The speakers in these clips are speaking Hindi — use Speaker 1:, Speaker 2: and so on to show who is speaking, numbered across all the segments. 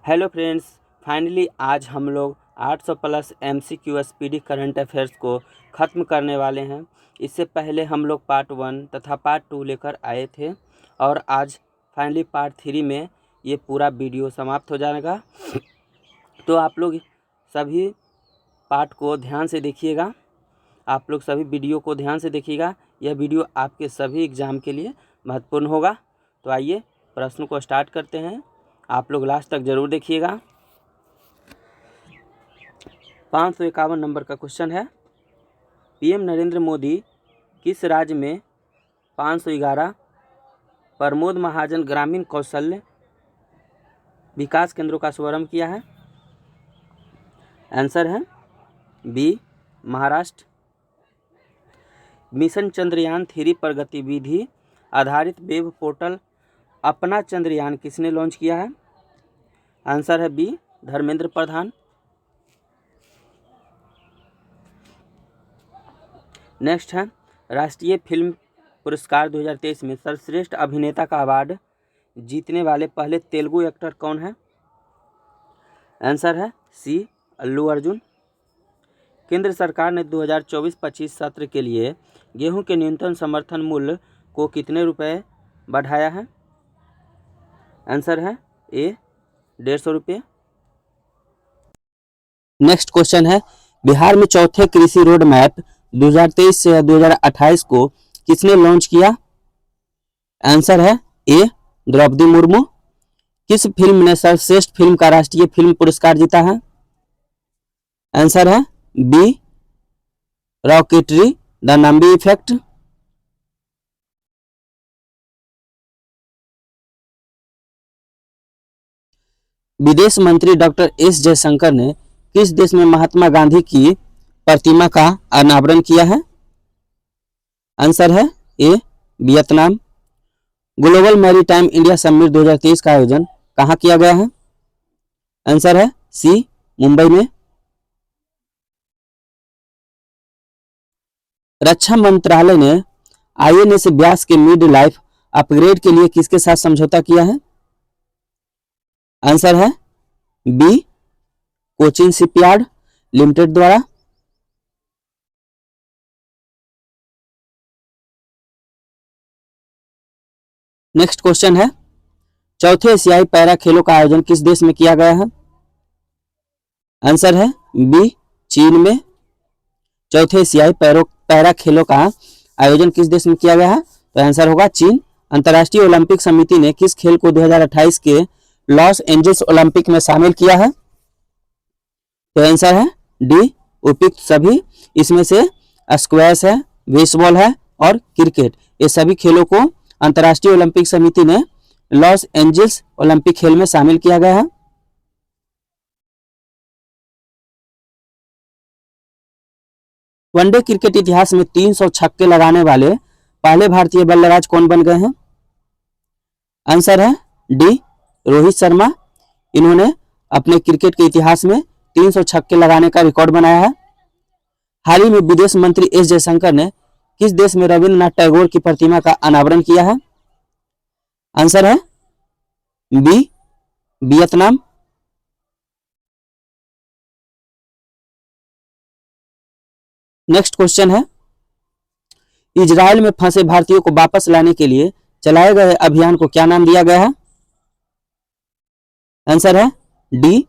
Speaker 1: हेलो फ्रेंड्स, फाइनली आज हम लोग 800 plus MCQ SPD current affairs को ख़त्म करने वाले हैं। इससे पहले हम लोग पार्ट 1 तथा पार्ट 2 लेकर आए थे और आज फाइनली पार्ट 3 में ये पूरा वीडियो समाप्त हो जाएगा। तो आप लोग सभी पार्ट को ध्यान से देखिएगा, आप लोग सभी वीडियो को ध्यान से देखिएगा। यह वीडियो आपके सभी एग्ज़ाम के लिए महत्वपूर्ण होगा। तो आइए प्रश्न को स्टार्ट करते हैं, आप लोग लास्ट तक ज़रूर देखिएगा। 551 नंबर का क्वेश्चन है, PM नरेंद्र मोदी किस राज्य में 511 प्रमोद महाजन ग्रामीण कौशल्य विकास केंद्रों का शुभारंभ किया है? आंसर है बी महाराष्ट्र। मिशन चंद्रयान 3 पर गतिविधि आधारित वेब पोर्टल अपना चंद्रयान किसने लॉन्च किया है? आंसर है बी धर्मेंद्र प्रधान। नेक्स्ट है, राष्ट्रीय फिल्म पुरस्कार 2023 में सर्वश्रेष्ठ अभिनेता का अवार्ड जीतने वाले पहले तेलुगु एक्टर कौन है? आंसर है सी अल्लू अर्जुन। केंद्र सरकार ने 2024-25 सत्र के लिए गेहूं के न्यूनतम समर्थन मूल्य को कितने रुपए बढ़ाया है? आंसर है ए 150 रुपये। नेक्स्ट क्वेश्चन है, बिहार में चौथे कृषि रोड मैप 2023 से 2028 को किसने लॉन्च किया? आंसर है ए द्रौपदी मुर्मू। किस फिल्म ने सर्वश्रेष्ठ फिल्म का राष्ट्रीय फिल्म पुरस्कार जीता है? आंसर है B rocketry the Nambi effect. विदेश मंत्री डॉक्टर एस जयशंकर ने किस देश में महात्मा गांधी की प्रतिमा का अनावरण किया है? आंसर है A Vietnam. Global maritime India summit 2023 का आयोजन कहाँ किया गया है? आंसर है सी मुंबई में। रक्षा मंत्रालय ने INS व्यास के मिड लाइफ अपग्रेड के लिए किसके साथ समझौता किया है? आंसर है बी कोचिन शिपयार्ड लिमिटेड द्वारा। नेक्स्ट क्वेश्चन है, चौथे एशियाई पैरा खेलों का आयोजन किस देश में किया गया है? आंसर है बी चीन में। चौथे एशियाई पैरा खेलों का आयोजन किस देश में किया गया है? तो आंसर होगा चीन। अंतर्राष्ट्रीय ओलंपिक समिति ने किस खेल को 2028 के लॉस एंजल्स ओलंपिक में शामिल किया है? तो आंसर है डी उपयुक्त सभी। इसमें से स्क्वैश है, बेसबॉल है और क्रिकेट, ये सभी खेलों को अंतर्राष्ट्रीय ओलंपिक समिति ने लॉस एंजल्स ओलंपिक खेल में शामिल किया गया है। वनडे क्रिकेट इतिहास में 300 छक्के लगाने वाले पहले भारतीय बल्लेबाज कौन बन गए हैं? आंसर है डी रोहित शर्मा। इन्होंने अपने क्रिकेट के इतिहास में 300 छक्के लगाने का रिकॉर्ड बनाया है। हाल ही में विदेश मंत्री एस जयशंकर ने किस देश में रविंद्रनाथ टैगोर की प्रतिमा का अनावरण किया है? आंसर है बी वियतनाम। नेक्स्ट क्वेश्चन है, इजराइल में फंसे भारतीयों को वापस लाने के लिए चलाए गए अभियान को क्या नाम दिया गया है? आंसर है डी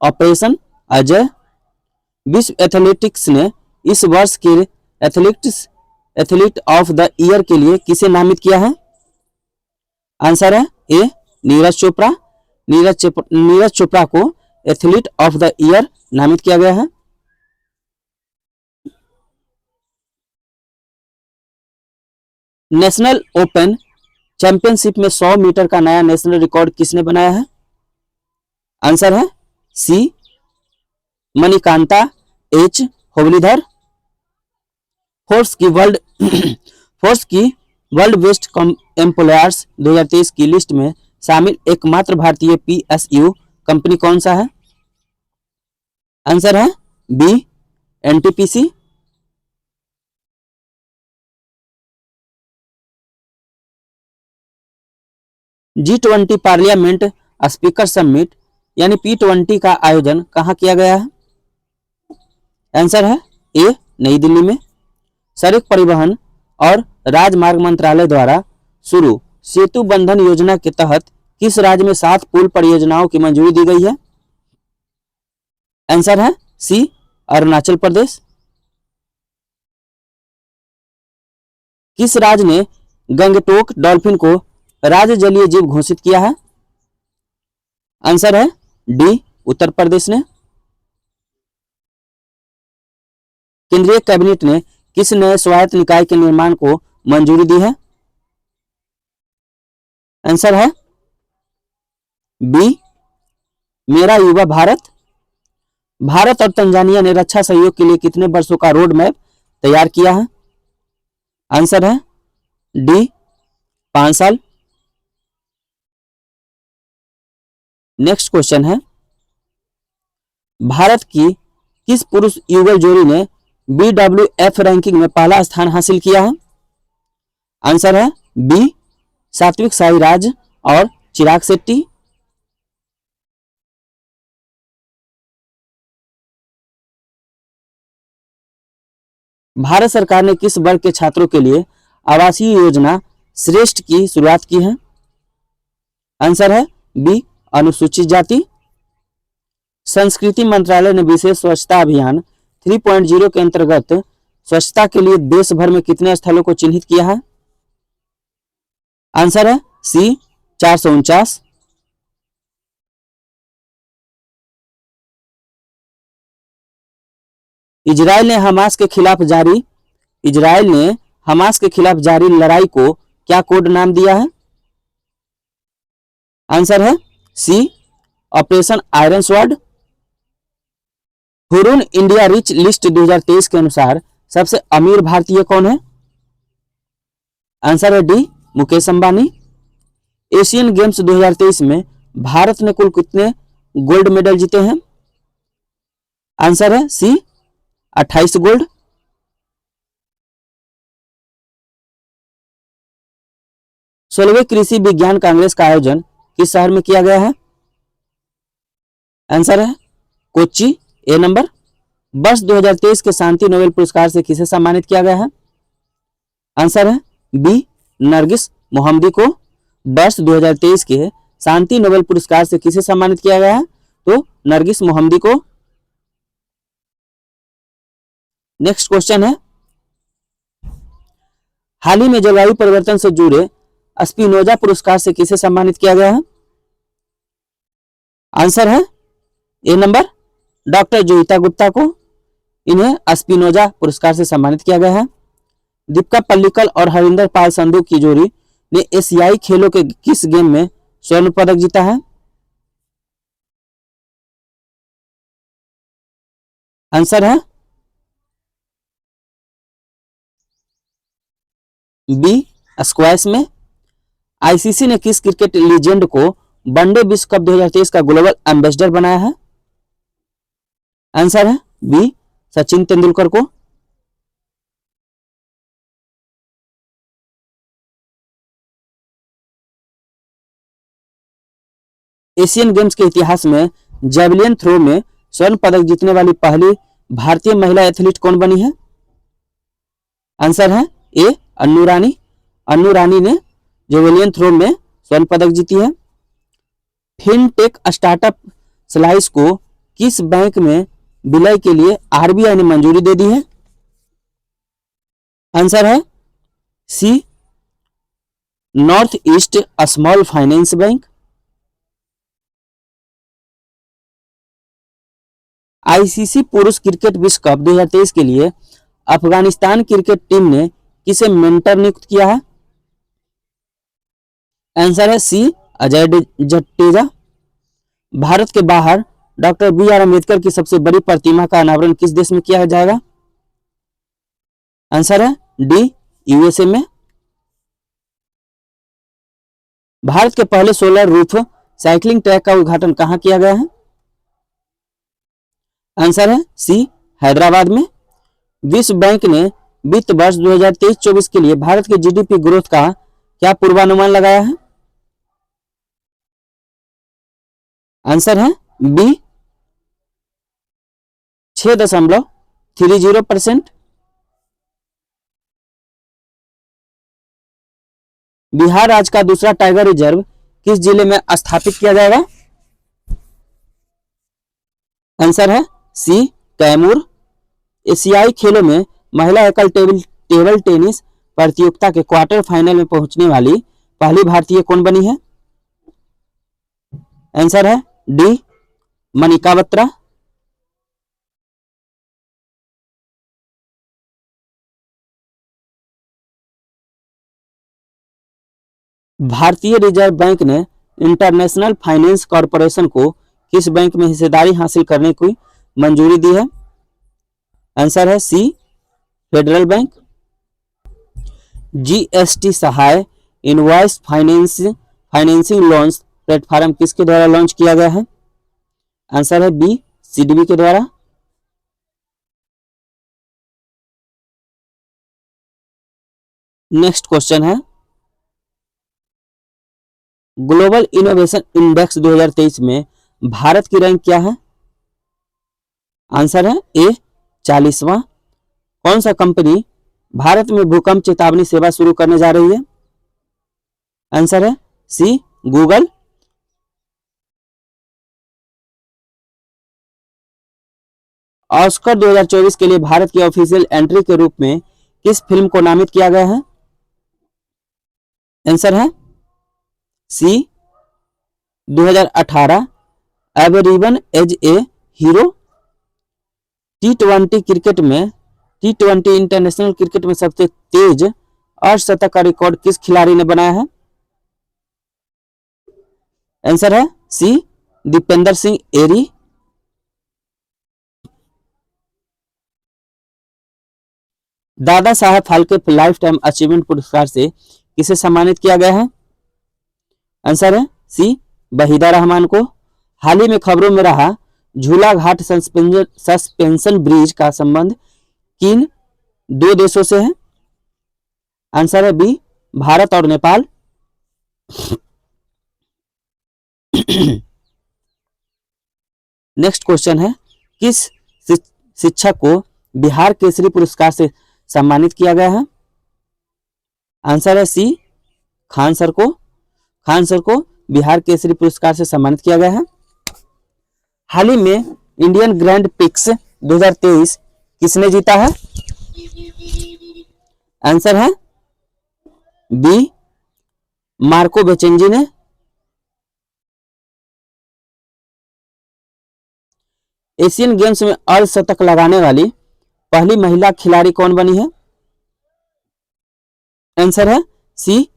Speaker 1: ऑपरेशन अजय। विश्व एथलेटिक्स ने इस वर्ष के एथलीट ऑफ द ईयर के लिए किसे नामित किया है? आंसर है ए नीरज चोपड़ा। नीरज चोपड़ा को एथलीट ऑफ द ईयर नामित किया गया है। नेशनल ओपन चैंपियनशिप में 100 मीटर का नया नेशनल रिकॉर्ड किसने बनाया है? आंसर है सी मणिकांता एच होबलीधर। फोर्स की वर्ल्ड बेस्ट एम्प्लॉयर्स 2023 की लिस्ट में शामिल एकमात्र भारतीय PSU कंपनी कौन सा है? आंसर है B NTPC। G20 parliament speaker summit यानी P20 का आयोजन कहाँ किया गया है? आंसर है ए नई दिल्ली में। सड़क परिवहन और राजमार्ग मंत्रालय द्वारा शुरू सेतु बंधन योजना के तहत किस राज्य में 7 पुल परियोजनाओं की मंजूरी दी गई है? आंसर है सी अरुणाचल प्रदेश। किस राज्य ने गंगटोक डॉल्फिन को राज्य जलीय जीव घोषित किया है? आंसर है डी उत्तर प्रदेश ने। केंद्रीय कैबिनेट ने किस नए स्वायत्त निकाय के निर्माण को मंजूरी दी है? आंसर है बी मेरा युवा भारत। भारत और तंजानिया ने रक्षा सहयोग के लिए कितने वर्षों का रोड मैप तैयार किया है? आंसर है डी 5 साल। नेक्स्ट क्वेश्चन है, भारत की किस पुरुष युगल जोड़ी ने BWF रैंकिंग में पहला स्थान हासिल किया है? आंसर है बी सात्विक साईराज और चिराग शेट्टी। भारत सरकार ने किस वर्ग के छात्रों के लिए आवासीय योजना श्रेष्ठ की शुरुआत की है? आंसर है बी अनुसूचित जाति। संस्कृति मंत्रालय ने विशेष स्वच्छता अभियान 3.0 के अंतर्गत स्वच्छता के लिए देश भर में कितने स्थलों को चिन्हित किया है? आंसर है सी 449। इजराइल ने हमास के खिलाफ जारी लड़ाई को क्या कोड नाम दिया है? आंसर है C operation iron sword. Hurun India rich list 2023 के अनुसार सबसे अमीर भारतीय कौन है? आंसर है D Mukesh Ambani. Asian games 2023 में भारत ने कुल कितने गोल्ड मेडल जीते हैं? आंसर है सी 28 गोल्ड। सोलहवें कृषि विज्ञान कांग्रेस का आयोजन किस शहर में किया गया है? आंसर है कोच्चि ए नंबर। वर्ष 2023 के शांति नोबेल पुरस्कार से किसे सम्मानित किया गया है? आंसर है बी नरगिस मोहम्मदी को। वर्ष 2023 के शांति नोबेल पुरस्कार से किसे सम्मानित किया गया है? तो नरगिस मोहम्मदी को। नेक्स्ट क्वेश्चन है, हाल ही में जलवायु परिवर्तन से जुड़े स्पिनोजा पुरस्कार से किसे सम्मानित किया गया है? आंसर है ए नंबर डॉक्टर जोईता गुप्ता को। इन्हें स्पिनोजा पुरस्कार से सम्मानित किया गया है। दीपिका पल्लिकल और हरिंदर पाल संधू की जोड़ी ने एशियाई खेलों के किस गेम में स्वर्ण पदक जीता है? आंसर है बी स्क्वैश में। आईसीसी ने किस क्रिकेट लीजेंड को वनडे विश्व कप 2023 का ग्लोबल एम्बेसडर बनाया है? आंसर है बी सचिन तेंदुलकर को। एशियन गेम्स के इतिहास में जेवलिन थ्रो में स्वर्ण पदक जीतने वाली पहली भारतीय महिला एथलीट कौन बनी है? आंसर है ए अन्नू रानी। अन्नू रानी ने जेवलिन थ्रो में स्वर्ण पदक जीती है। फिनटेक स्टार्टअप स्लाइस को किस बैंक में विलय के लिए आरबीआई ने मंजूरी दे दी है? आंसर है C north east small finance bank. ICC पुरुष क्रिकेट विश्व कप 2023 के लिए अफगानिस्तान क्रिकेट टीम ने किसे मेंटर नियुक्त किया है? आंसर है सी अजय जडेजा। भारत के बाहर डॉक्टर BR अम्बेडकर की सबसे बड़ी प्रतिमा का अनावरण किस देश में किया जाएगा? आंसर है डी यूएसए में। भारत के पहले सोलर रूफ साइकिलिंग ट्रैक का उद्घाटन कहां किया गया है? आंसर है सी हैदराबाद में। विश्व बैंक ने वित्त वर्ष 2023-24 के लिए भारत के जीडीपी ग्रोथ का क्या पूर्वानुमान लगाया है? आंसर है बी 6.30%। बिहार राज्य का दूसरा टाइगर रिजर्व किस जिले में स्थापित किया जाएगा? आंसर है सी कैमूर। एशियाई खेलों में महिला एकल टेबल टेनिस प्रतियोगिता के क्वार्टर फाइनल में पहुंचने वाली पहली भारतीय कौन बनी है? आंसर है डी मनिका बत्रा। भारतीय रिजर्व बैंक ने इंटरनेशनल फाइनेंस कॉरपोरेशन को किस बैंक में हिस्सेदारी हासिल करने की मंजूरी दी है? आंसर है सी फेडरल बैंक। जीएसटी सहाय इनवॉइस फाइनेंसिंग लोन्स प्लेटफॉर्म किसके द्वारा लॉन्च किया गया है? आंसर है बी सिडबी के द्वारा। नेक्स्ट क्वेश्चन है ग्लोबल इनोवेशन इंडेक्स 2023 में भारत की रैंक क्या है? आंसर है ए 40वां। कौन सा कंपनी भारत में भूकंप चेतावनी सेवा शुरू करने जा रही है? आंसर है सी गूगल। ऑस्कर 2024 के लिए भारत की ऑफिशियल एंट्री के रूप में किस फिल्म को नामित किया गया है? आंसर है C 2018 everyone as a hero. टी20 क्रिकेट में टी20 इंटरनेशनल क्रिकेट में सबसे तेज अर्धशतक का रिकॉर्ड किस खिलाड़ी ने बनाया है? आंसर है सी दीपेंद्र सिंह एरी। Dada Saheb Phalke life time achievement पुरस्कार से किसे सम्मानित किया गया है? आंसर है सी वहीदा रहमान को। हाल ही में खबरों में रहा झूला घाट सस्पेंशन ब्रिज का संबंध किन दो देशों से है? आंसर है बी भारत और नेपाल। नेक्स्ट क्वेश्चन है किस शिक्षक को बिहार केसरी पुरस्कार से सम्मानित किया गया है? आंसर है सी खान सर को। खान सर को बिहार केसरी पुरस्कार से सम्मानित किया गया है। हाल ही में इंडियन ग्रैंड पिक्स 2023 किसने जीता है? आंसर है बी मार्को बेचेंजी ने। एशियन गेम्स में अर्धशतक लगाने वाली पहली महिला खिलाड़ी कौन बनी है? आंसर है सी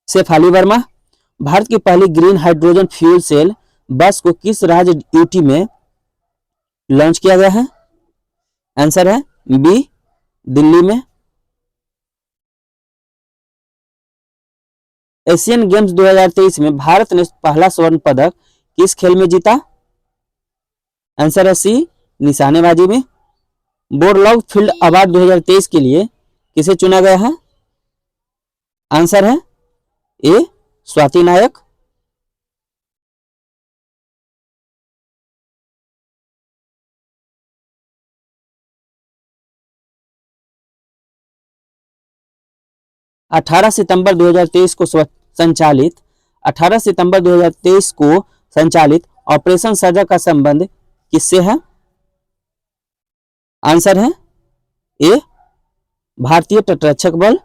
Speaker 1: शेफाली वर्मा। भारत की पहली ग्रीन हाइड्रोजन फ्यूल सेल बस को किस राज्य यूटी में लॉन्च किया गया है? आंसर है बी दिल्ली में। एशियन गेम्स 2023 में भारत ने पहला स्वर्ण पदक किस खेल में जीता? आंसर है सी निशानेबाजी में। बोरलॉग फील्ड अवार्ड 2023 के लिए किसे चुना गया है? आंसर है ए स्वाति नायक। अठारह सितंबर 2023 को संचालित ऑपरेशन साझा का संबंध किससे है? आंसर है ए भारतीय तटरक्षक बल।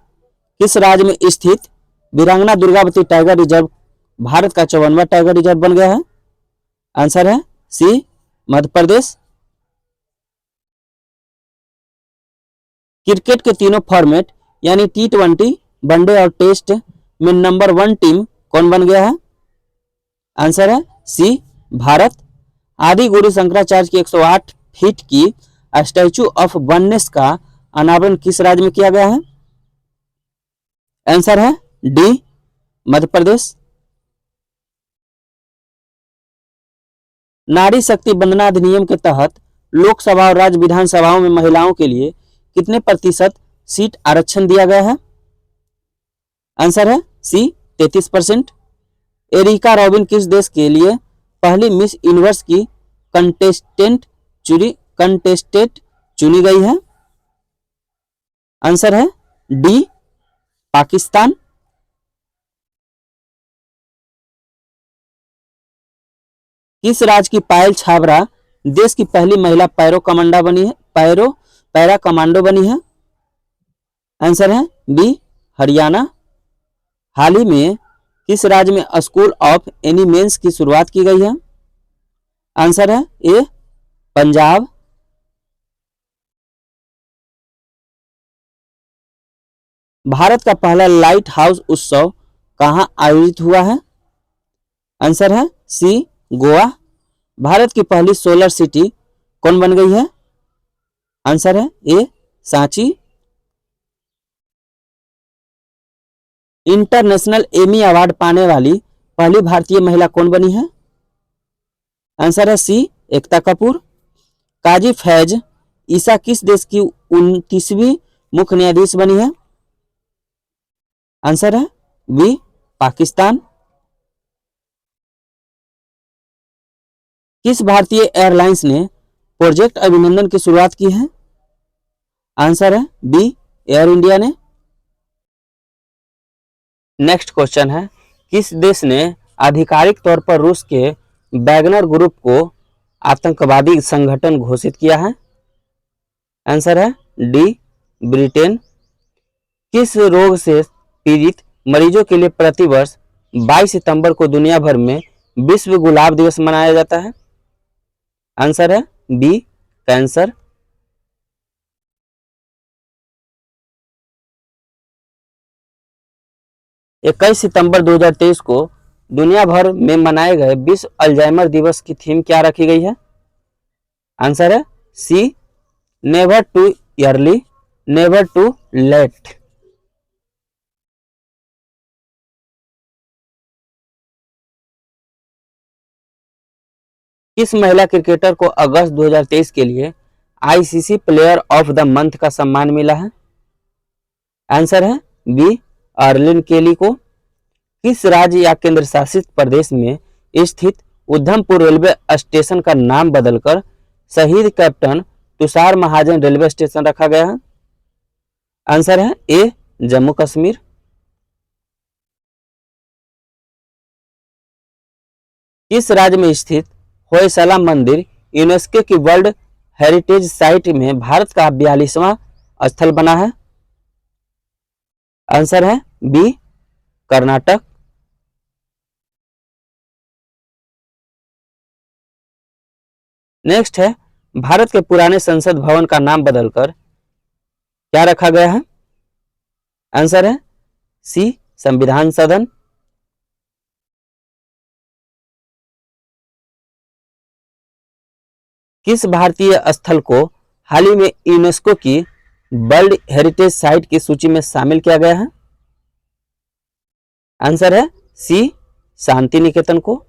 Speaker 1: किस राज्य में स्थित वीरांगना दुर्गावती टाइगर रिजर्व भारत का 54वां टाइगर रिजर्व बन गया है? आंसर है सी मध्य प्रदेश। क्रिकेट के तीनों फॉर्मेट यानी टी20 वनडे और टेस्ट में नंबर 1 टीम कौन बन गया है? आंसर है सी भारत। आदि गुरु शंकराचार्य की 108 फीट की स्टैचू ऑफ वननेस का अनावरण किस राज्य में किया गया है? आंसर है डी मध्य प्रदेश। नारी शक्ति वंदना अधिनियम के तहत लोकसभा और राज्य विधानसभाओं में महिलाओं के लिए कितने प्रतिशत सीट आरक्षण दिया गया है? आंसर है सी 33%। एरिका रॉबिन किस देश के लिए पहली मिस यूनिवर्स की कंटेस्टेंट चुनी गई है? आंसर है डी पाकिस्तान। किस राज्य की पायल छाबरा देश की पहली महिला पैरा कमांडो बनी है? आंसर है बी हरियाणा। हाल ही में किस राज्य में स्कूल ऑफ एनिमेंस की शुरुआत की गई है? आंसर है ए पंजाब। भारत का पहला लाइट हाउस उत्सव कहां आयोजित हुआ है? आंसर है सी गोवा। भारत की पहली सोलर सिटी कौन बन गई है? आंसर है ए सांची। इंटरनेशनल एमी अवार्ड पाने वाली पहली भारतीय महिला कौन बनी है? आंसर है सी एकता कपूर। काजी फैज ईसा किस देश की 29वीं मुख्य न्यायाधीश बनी है? आंसर है बी पाकिस्तान। किस भारतीय एयरलाइंस ने प्रोजेक्ट अभिनंदन की शुरुआत की है? आंसर है बी एयर इंडिया ने। नेक्स्ट क्वेश्चन है, किस देश ने आधिकारिक तौर पर रूस के वैगनर ग्रुप को आतंकवादी संगठन घोषित किया है? आंसर है डी ब्रिटेन। किस रोग से पीड़ित मरीजों के लिए प्रतिवर्ष 22 सितंबर को दुनिया भर में विश्व गुलाब दिवस मनाया जाता है? आंसर है बी कैंसर। 21 सितंबर 2023 को दुनिया भर में मनाए गए विश्व अल्जाइमर दिवस की थीम क्या रखी गई है? आंसर है C never too early never too late. किस महिला क्रिकेटर को अगस्त 2023 के लिए ICC player of the month का सम्मान मिला है? आंसर है बी अर्लिन केली को। किस राज्य या केंद्र शासित प्रदेश में स्थित उधमपुर रेलवे स्टेशन का नाम बदलकर शहीद कैप्टन तुषार महाजन रेलवे स्टेशन रखा गया है? आंसर है ए जम्मू कश्मीर। किस राज्य में स्थित होयसला मंदिर यूनेस्को की वर्ल्ड हेरिटेज साइट में भारत का 42वां स्थल बना है? आंसर है बी कर्नाटक। नेक्स्ट है, भारत के पुराने संसद भवन का नाम बदलकर क्या रखा गया है? आंसर है सी संविधान सदन। किस भारतीय स्थल को हाल ही में यूनेस्को की वर्ल्ड हेरिटेज साइट की सूची में शामिल किया गया है? आंसर है सी शांति निकेतन को।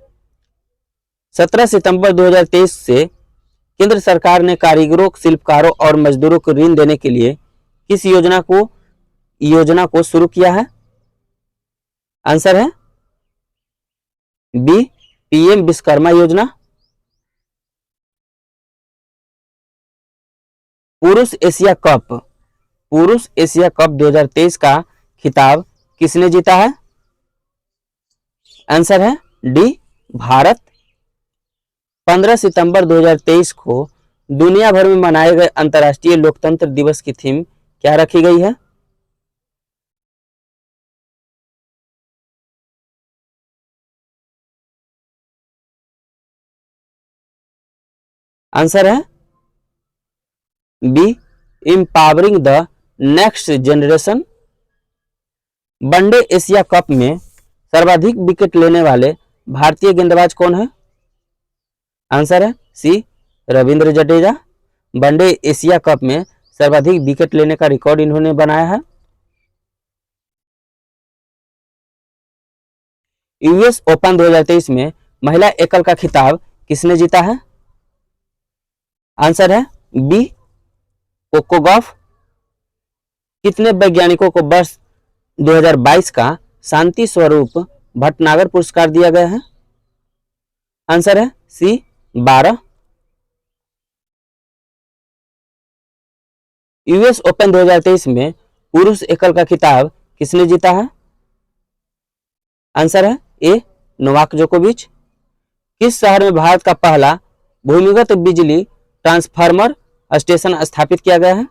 Speaker 1: 17 सितंबर 2023 से केंद्र सरकार ने कारीगरों, शिल्पकारों और मजदूरों को ऋण देने के लिए किस योजना को शुरू किया है? आंसर है बी पीएम विश्वकर्मा योजना। पुरुष एशिया कप 2023 का खिताब किसने जीता है? आंसर है डी भारत। 15 सितंबर 2023 को दुनिया भर में मनाए गए अंतर्राष्ट्रीय लोकतंत्र दिवस की थीम क्या रखी गई है? आंसर है B empowering the next generation. One day Asia cup में सर्वाधिक विकेट लेने वाले भारतीय गेंदबाज कौन है? आंसर है C Ravindra Jadeja. One day Asia cup में सर्वाधिक विकेट लेने का रिकॉर्ड इन्होंने बनाया है। यूएस ओपन 2023 में महिला एकल का खिताब किसने जीता है? आंसर है बी कोको गॉफ। कितने वैज्ञानिकों को वर्ष 2022 का शांति स्वरूप भटनागर पुरस्कार दिया गया है? आंसर है सी 12। यूएस ओपन 2023 में पुरुष एकल का खिताब किसने जीता है? आंसर है ए नोवाक जोकोविच। किस शहर में भारत का पहला भूमिगत बिजली ट्रांसफार्मर स्टेशन स्थापित किया गया है?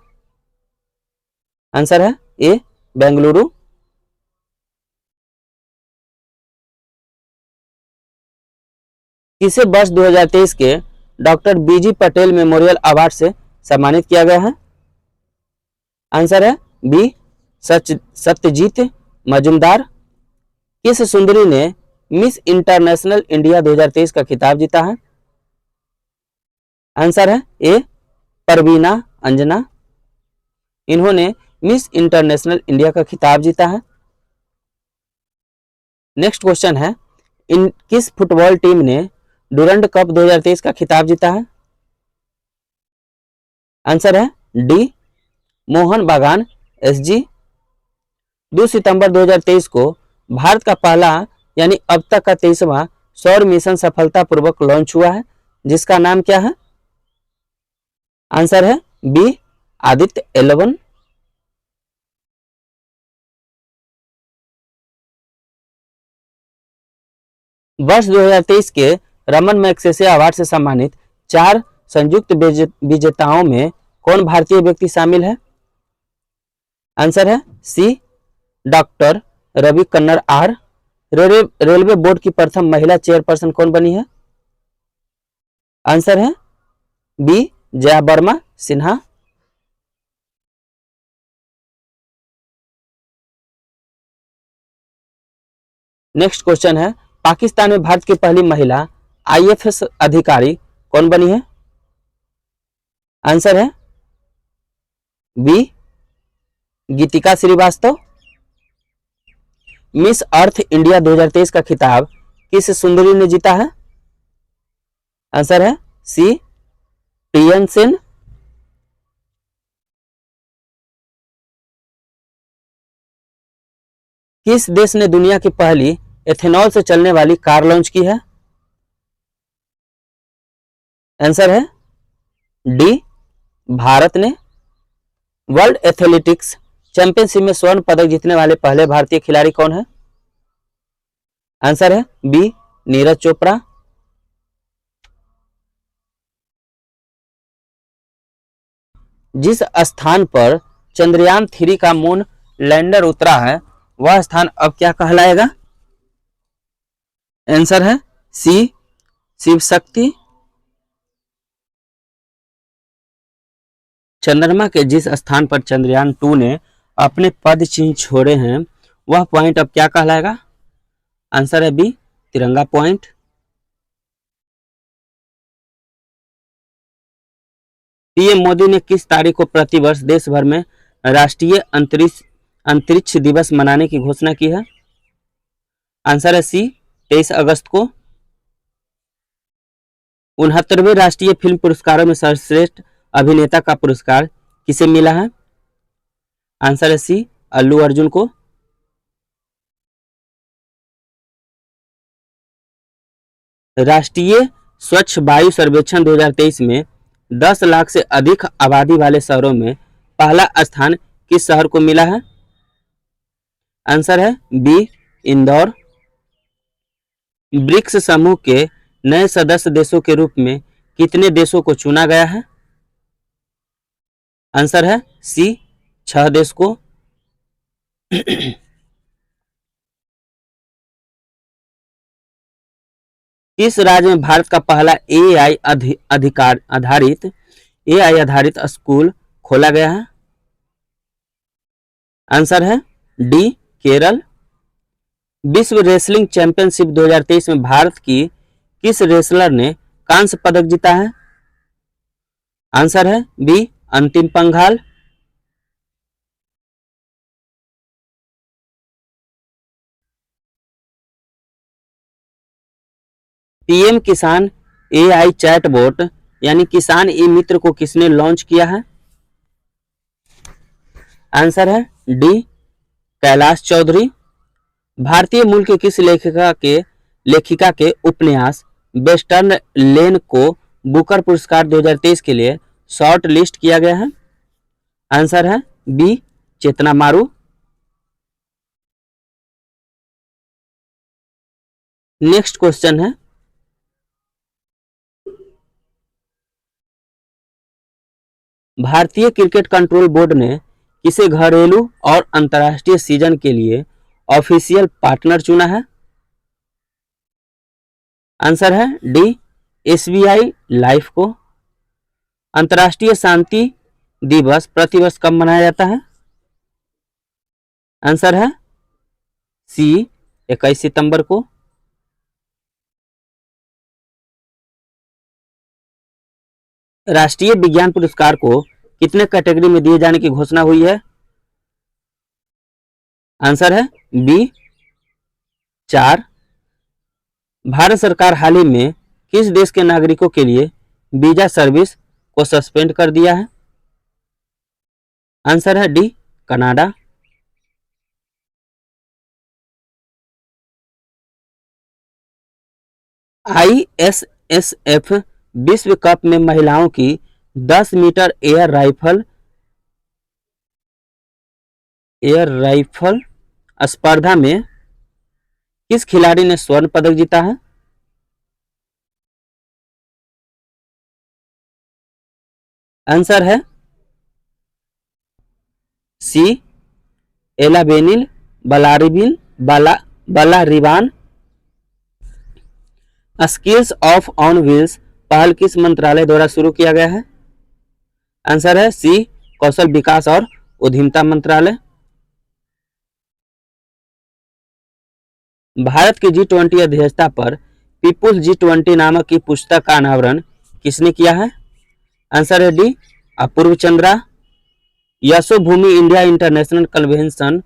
Speaker 1: आंसर है ए बेंगलुरु। किसे वर्ष 2023 के डॉक्टर बीजी पटेल मेमोरियल अवार्ड से सम्मानित किया गया है? आंसर है बी सत्यजीत मजूमदार। किस सुंदरी ने मिस इंटरनेशनल इंडिया 2023 का खिताब जीता है? आंसर है ए परवीना अंजना। इन्होंने मिस इंटरनेशनल इंडिया का खिताब जीता है। नेक्स्ट क्वेश्चन है, इन किस फुटबॉल टीम ने डुरंड कप 2023 का खिताब जीता है? आंसर है डी मोहन बागान एसजी। 2 सितंबर 2023 को भारत का पहला यानी अब तक का 23वां सौर मिशन सफलतापूर्वक लॉन्च हुआ है, जिसका नाम क्या है? आंसर है बी आदित्य 11। वर्ष 2023 के रमन मैग्सेसे अवार्ड से सम्मानित 4 संयुक्त विजेताओं में कौन भारतीय व्यक्ति शामिल है? आंसर है C doctor Ravi Kannan R. Railway board की प्रथम महिला चेयरपर्सन कौन बनी है? आंसर है B Jaya Varma Sinha. Next question है, पाकिस्तान में भारत की पहली महिला आईएफएस अधिकारी कौन बनी है? आंसर है बी गीतिका श्रीवास्तव। मिस अर्थ इंडिया 2023 का खिताब किस सुंदरी ने जीता है? आंसर है सी टीएन सेन। किस देश ने दुनिया की पहली एथेनॉल से चलने वाली कार लॉन्च की है? आंसर है डी भारत ने। वर्ल्ड एथलेटिक्स चैंपियनशिप में स्वर्ण पदक जीतने वाले पहले भारतीय खिलाड़ी कौन है? आंसर है बी नीरज चोपड़ा। जिस स्थान पर चंद्रयान 3 का मून लैंडर उतरा है वह स्थान अब क्या कहलाएगा? आंसर है सी शिव शक्ति। चंद्रमा के जिस स्थान पर चंद्रयान 2 ने अपने पद चिन्ह छोड़े हैं वह पॉइंट अब क्या कहलाएगा? आंसर है बी तिरंगा पॉइंट। पीएम मोदी ने किस तारीख को प्रतिवर्ष देश भर में राष्ट्रीय अंतरिक्ष दिवस मनाने की घोषणा की है? आंसर है सी 23 अगस्त को। 69वें राष्ट्रीय फिल्म पुरस्कारों में सर्वश्रेष्ठ अभिनेता का पुरस्कार किसे मिला है? आंसर है सी अल्लू अर्जुन को। राष्ट्रीय स्वच्छ वायु सर्वेक्षण 2023 में 10 लाख से अधिक आबादी वाले शहरों में पहला स्थान किस शहर को मिला है? आंसर है बी इंदौर। ब्रिक्स समूह के नए सदस्य देशों के रूप में कितने देशों को चुना गया है? आंसर है सी 6 देश को। इस राज्य में भारत का पहला एआई आधारित स्कूल खोला गया है? आंसर है डी केरल। विश्व रेसलिंग चैंपियनशिप 2023 में भारत की किस रेसलर ने कांस्य पदक जीता है? आंसर है बी अंतिम पंघाल। पीएम किसान एआई चैटबॉट यानी किसान ई मित्र को किसने लॉन्च किया है? आंसर है डी कैलाश चौधरी। भारतीय मूल के किस लेखिका के उपन्यास वेस्टर्न लेन को बुकर पुरस्कार 2023 के लिए शॉर्ट लिस्ट किया गया है? आंसर है बी चेतना मारू। नेक्स्ट क्वेश्चन है, भारतीय क्रिकेट कंट्रोल बोर्ड ने किसे घरेलू और अंतर्राष्ट्रीय सीजन के लिए ऑफिशियल पार्टनर चुना है? आंसर है डी एसबीआई लाइफ को। अंतर्राष्ट्रीय शांति दिवस प्रतिवर्ष कब मनाया जाता है? आंसर है सी 21 सितंबर को। राष्ट्रीय विज्ञान पुरस्कार को कितने कैटेगरी में दिए जाने की घोषणा हुई है? आंसर है बी 4। भारत सरकार हाल ही में किस देश के नागरिकों के लिए वीजा सर्विस को सस्पेंड कर दिया है? आंसर है डी कनाडा। आईएसएसएफ विश्व कप में महिलाओं की 10 मीटर एयर राइफल स्पर्धा में किस खिलाड़ी ने स्वर्ण पदक जीता है? आंसर है सी एलाबेनिल बलारिबान। स्किल्स ऑफ ऑन व्हील्स पहल किस मंत्रालय द्वारा शुरू किया गया है? आंसर है सी कौशल विकास और उद्यमिता मंत्रालय। भारत की G20 अध्यक्षता पर पीपुल्स G20 नामक की पुस्तक का अनावरण किसने किया है? आंसर है D Apurva Chandra. Yashobhoomi India international convention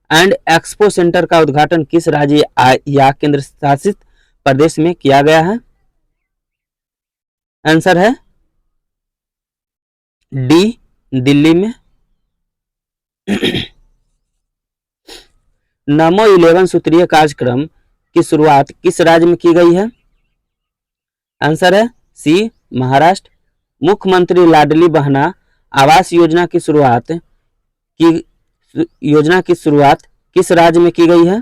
Speaker 1: and expo centre का उद्घाटन किस राज्य या केंद्र शासित प्रदेश में किया गया है? आंसर है डी दिल्ली में। नमो 11 सूत्रीय कार्यक्रम की शुरुआत किस राज्य में की गई है? आंसर है सी महाराष्ट्र। मुख्यमंत्री लाडली बहना आवास योजना की शुरुआत किस राज्य में की गई है?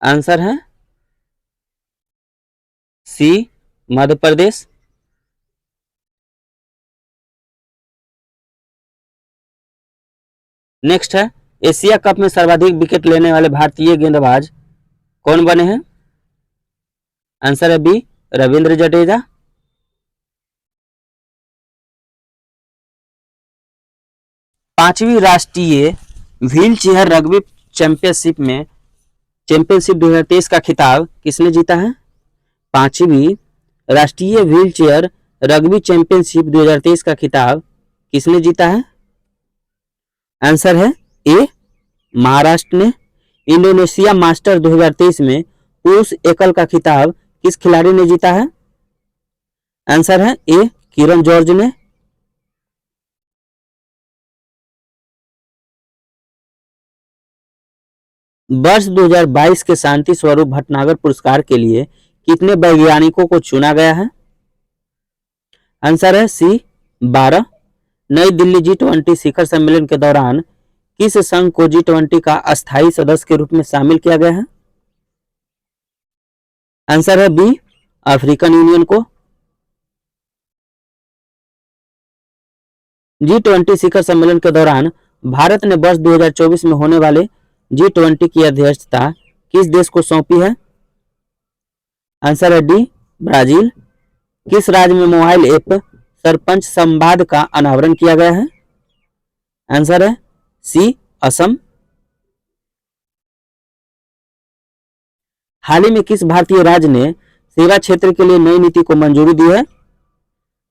Speaker 1: आंसर है सी मध्य प्रदेश। नेक्स्ट है, एशिया कप में सर्वाधिक विकेट लेने वाले भारतीय गेंदबाज कौन बने हैं? आंसर है बी रविंद्र जडेजा। पांचवी राष्ट्रीय व्हील चेयर रग्बी चैंपियनशिप 2023 का खिताब किसने जीता है? पांचवी राष्ट्रीय व्हील चेयर रग्बी चैंपियनशिप 2023 का खिताब किसने जीता है? आंसर है ए महाराष्ट्र ने। इंडोनेशिया मास्टर 2023 में पुरुष एकल का खिताब किस खिलाड़ी ने जीता है? आंसर है ए किरण जॉर्ज ने। वर्ष 2022 के शांति स्वरूप भटनागर पुरस्कार के लिए कितने वैज्ञानिकों को चुना गया है? आंसर है सी 12। नई दिल्ली G20 शिखर सम्मेलन के दौरान किस संघ को G20 का अस्थायी सदस्य के रूप में शामिल किया गया है? आंसर है बी अफ्रीकन यूनियन को। G20 शिखर सम्मेलन के दौरान भारत ने वर्ष 2024 में होने वाले G20 की अध्यक्षता किस देश को सौंपी है? आंसर है डी ब्राजील। किस राज्य में मोबाइल ऐप सरपंच संवाद का अनावरण किया गया है? आंसर है सी असम। हाल ही में किस भारतीय राज्य ने सेवा क्षेत्र के लिए नई नीति को मंजूरी दी है?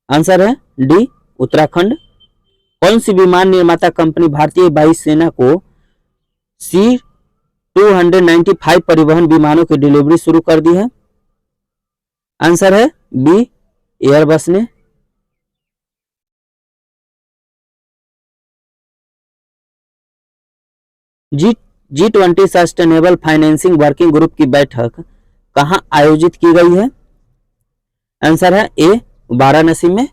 Speaker 1: आंसर है डी उत्तराखंड। कौन सी विमान निर्माता कंपनी भारतीय वायुसेना को C-295 परिवहन विमानों की डिलीवरी शुरू कर दी है? आंसर है बी एयरबस ने। जी G20 sustainable financing working group की बैठक कहाँ आयोजित की गई है? आंसर है ए वाराणसी में।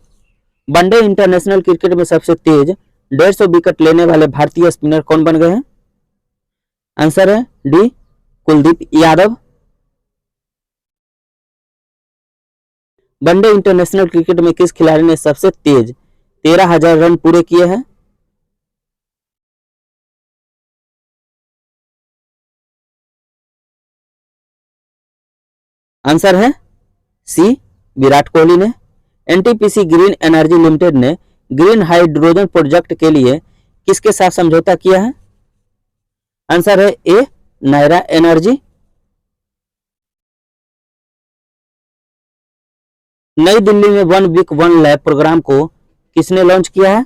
Speaker 1: वनडे इंटरनेशनल क्रिकेट में सबसे तेज 150 विकेट लेने वाले भारतीय स्पिनर कौन बन गए हैं? आंसर है D Kuldeep Yadav. One day international cricket में किस खिलाड़ी ने सबसे तेज 13,000 रन पूरे किए हैं? आंसर है सी विराट कोहली ने। एनटीपीसी ग्रीन एनर्जी लिमिटेड ने ग्रीन हाइड्रोजन प्रोजेक्ट के लिए किसके साथ समझौता किया है? आंसर है ए नायरा एनर्जी। नई दिल्ली में one week one lab programme को किसने लॉन्च किया है?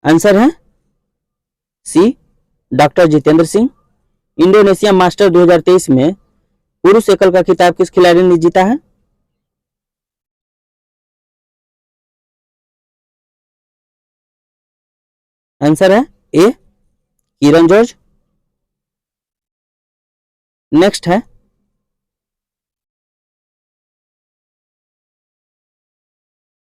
Speaker 1: आंसर है C doctor Jitendra Singh. Indonesia master 2023 में पुरुष एकल का खिताब किस खिलाड़ी ने जीता है? आंसर है ए किरण जॉर्ज। नेक्स्ट है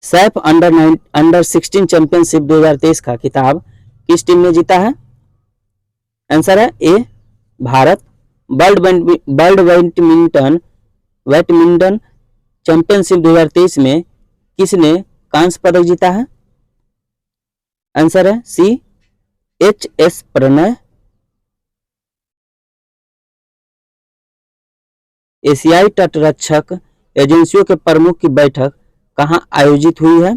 Speaker 1: सैफ अंडर 16 चैंपियनशिप 2023 का खिताब किस टीम ने जीता है? आंसर है ए भारत। वर्ल्ड बैडमिंटन चैंपियनशिप 2023 में किसने कांस्य पदक जीता है? आंसर है सी एच.एस. प्रणय। एशियाई तटरक्षक एजेंसियों के प्रमुख की बैठक कहां आयोजित हुई है?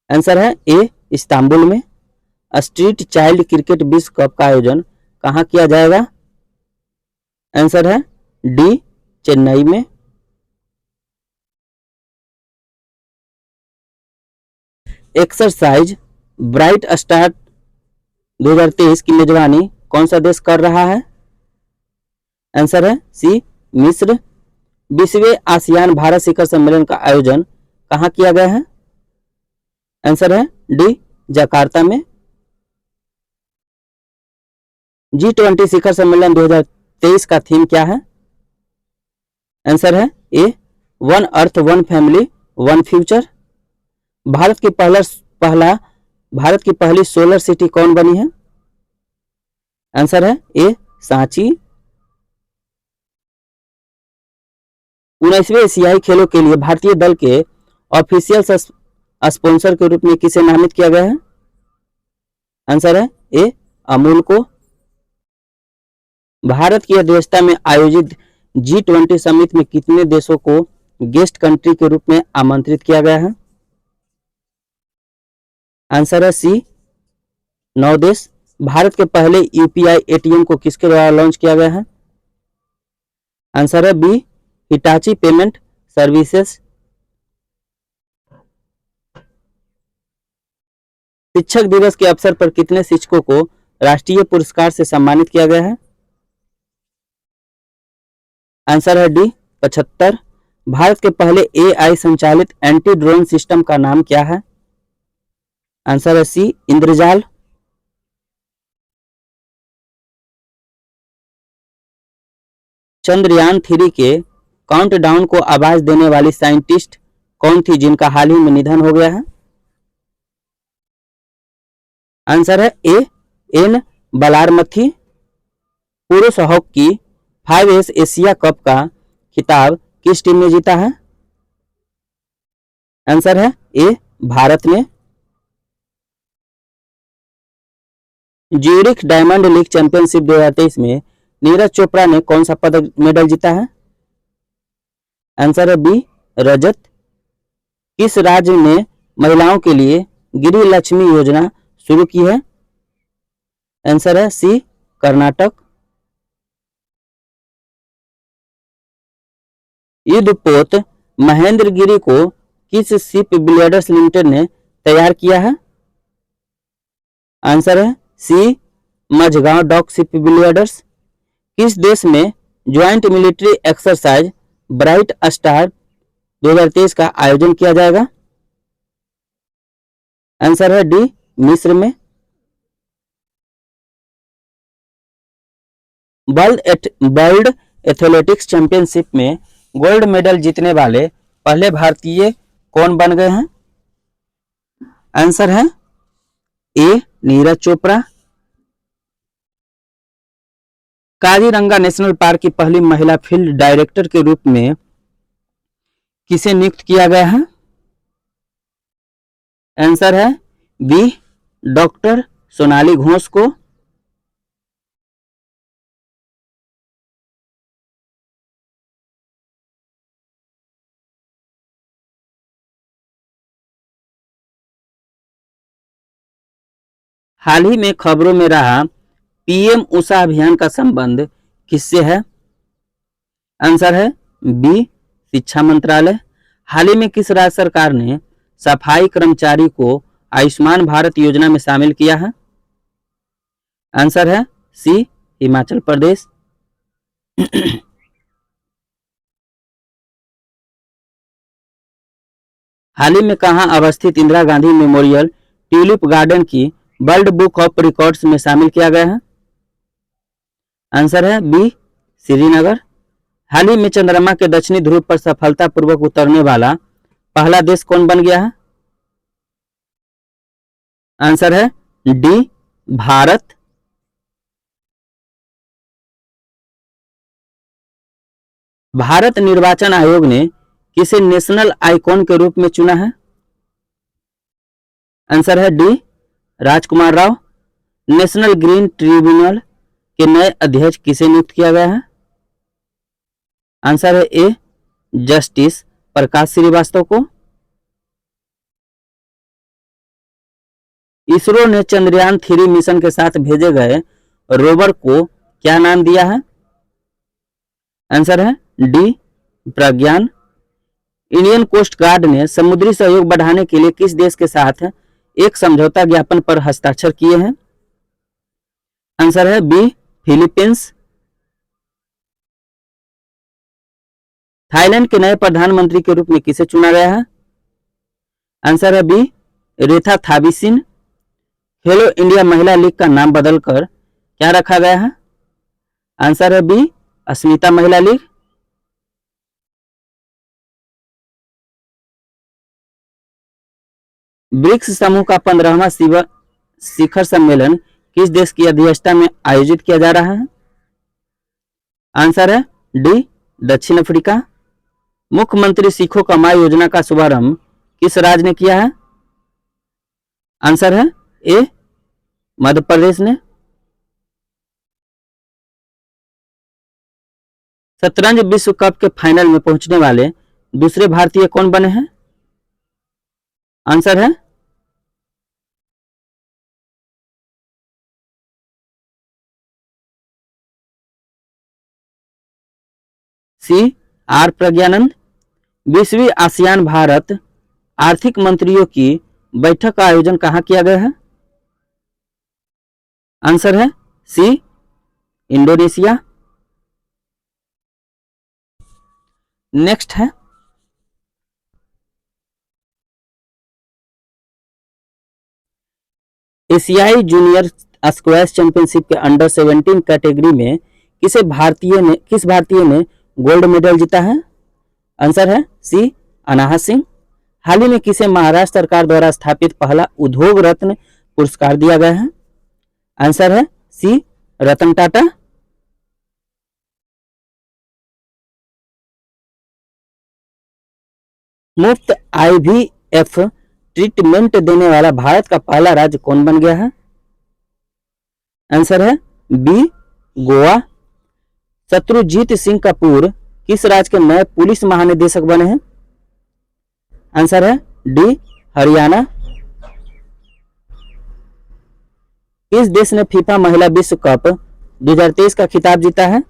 Speaker 1: आंसर है ए इस्तांबुल में। स्ट्रीट चाइल्ड क्रिकेट विश्व कप का आयोजन कहां किया जाएगा? आंसर है डी चेन्नई में। एक्सरसाइज ब्राइट स्टार 2023 की मेजबानी कौन सा देश कर रहा है? आंसर है सी मिस्र। 20वें आसियान भारत शिखर सम्मेलन का आयोजन कहां किया गया है? आंसर है डी जकार्ता में। G20 शिखर सम्मेलन 2023 का थीम क्या है? आंसर है A one earth one family one future. Bharat की पहली सोलर सिटी कौन बनी है? आंसर है ए सांची। 19वें एशियाई खेलों के लिए भारतीय दल के ऑफिशियल स्पॉन्सर के रूप में किसे नामित किया गया है? आंसर है ए अमूल को। भारत की अध्यक्षता में आयोजित G20 समिट में कितने देशों को गेस्ट कंट्री के रूप में आमंत्रित किया गया है? आंसर है सी 9 देश। भारत के पहले यूपीआई एटीएम को किसके द्वारा लॉन्च किया गया है? आंसर है बी हिटाची पेमेंट सर्विसेज। शिक्षक दिवस के अवसर पर कितने शिक्षकों को राष्ट्रीय पुरस्कार से सम्मानित किया गया है? आंसर है डी 75। भारत के पहले एआई संचालित एंटी ड्रोन सिस्टम का नाम क्या है? आंसर है सी इंद्रजाल। चंद्रयान 3 के काउंटडाउन को आवाज देने वाली साइंटिस्ट कौन थी जिनका हाल ही में निधन हो गया है? आंसर है ए एन बलारमथी। पुरुष हॉकी 5S एशिया कप का खिताब किस टीम ने जीता है? आंसर है ए भारत ने। ज्यूरिख डायमंड लीग चैंपियनशिप 2023 में नीरज चोपड़ा ने कौन सा पदक मेडल जीता है? आंसर है बी रजत। किस राज्य ने महिलाओं के लिए गिरी लक्ष्मी योजना शुरू की है? आंसर है सी कर्नाटक। युद्धपोत महेंद्र गिरी को किस शिप बिल्डर्स लिमिटेड ने तैयार किया है? आंसर है सी मझगांव डॉक शिप बिल्डर्स। किस देश में joint military exercise bright star 2023 का आयोजन किया जाएगा? आंसर है डी, मिस्र में। वर्ल्ड एथलेटिक्स चैंपियनशिप में गोल्ड मेडल जीतने वाले पहले भारतीय कौन बन गए हैं? आंसर है ए, नीरज चोपड़ा। काजीरंगा नेशनल पार्क की पहली महिला फील्ड डायरेक्टर के रूप में किसे नियुक्त किया गया है? आंसर है बी, डॉक्टर सोनाली घोष को। हाल ही में खबरों में रहा पीएम उषा अभियान का संबंध किससे है? आंसर है बी, शिक्षा मंत्रालय। हाल ही में किस राज्य सरकार ने सफाई कर्मचारी को आयुष्मान भारत योजना में शामिल किया है? आंसर है सी, हिमाचल प्रदेश। हाल ही में कहां अवस्थित Indira Gandhi memorial tulip garden की वर्ल्ड बुक ऑफ रिकॉर्ड्स में शामिल किया गया है? आंसर है बी, श्रीनगर। हाल ही में चंद्रमा के दक्षिणी ध्रुव पर सफलतापूर्वक उतरने वाला पहला देश कौन बन गया है? आंसर है डी, भारत। भारत निर्वाचन आयोग ने किसे नेशनल आइकॉन के रूप में चुना है? आंसर है डी, राजकुमार राव। नेशनल ग्रीन ट्रिब्यूनल के नए अध्यक्ष किसे नियुक्त किया गया है? आंसर है ए, जस्टिस प्रकाश श्रीवास्तव को। इसरो ने चंद्रयान 3 मिशन के साथ भेजे गए रोवर को क्या नाम दिया है? आंसर है डी, प्रज्ञान। इंडियन कोस्ट गार्ड ने समुद्री सहयोग बढ़ाने के लिए किस देश के साथ एक समझौता ज्ञापन पर हस्ताक्षर किए हैं? आंसर है बी, फिलीपींस। थाईलैंड के नए प्रधानमंत्री के रूप में किसे चुना गया है? आंसर है बी, रेखा थाविसिन। खेलो इंडिया महिला लीग का नाम बदलकर क्या रखा गया है? आंसर है बी, अस्मिता महिला लीग। ब्रिक्स समूह का 15वां शिखर सम्मेलन किस देश की अध्यक्षता में आयोजित किया जा रहा है? आंसर है डी, दक्षिण अफ्रीका। मुख्यमंत्री सीखो कमाई योजना का शुभारंभ किस राज्य ने किया है? आंसर है ए, मध्य प्रदेश ने। शतरंज विश्व कप के फाइनल में पहुंचने वाले दूसरे भारतीय कौन बने हैं? आंसर है सी, आर प्रज्ञानंद। 20वीं आसियान भारत आर्थिक मंत्रियों की बैठक का आयोजन कहां किया गया है? आंसर है सी, इंडोनेशिया। नेक्स्ट है एशियाई जूनियर स्क्वैश चैंपियनशिप के अंडर 17 कैटेगरी में किस भारतीय ने गोल्ड मेडल जीता है? आंसर है सी, अनाहत सिंह। हाल ही में किसे महाराष्ट्र सरकार द्वारा स्थापित पहला उद्योग रत्न पुरस्कार दिया गया है? आंसर है सी, रतन टाटा। मुफ्त आईवीएफ ट्रीटमेंट देने वाला भारत का पहला राज्य कौन बन गया है? आंसर है बी, गोवा। शत्रुजीत सिंह कपूर किस राज्य के नए पुलिस महानिदेशक बने हैं? आंसर है डी, हरियाणा। किस देश ने फीफा महिला विश्व कप 2023 का खिताब जीता है?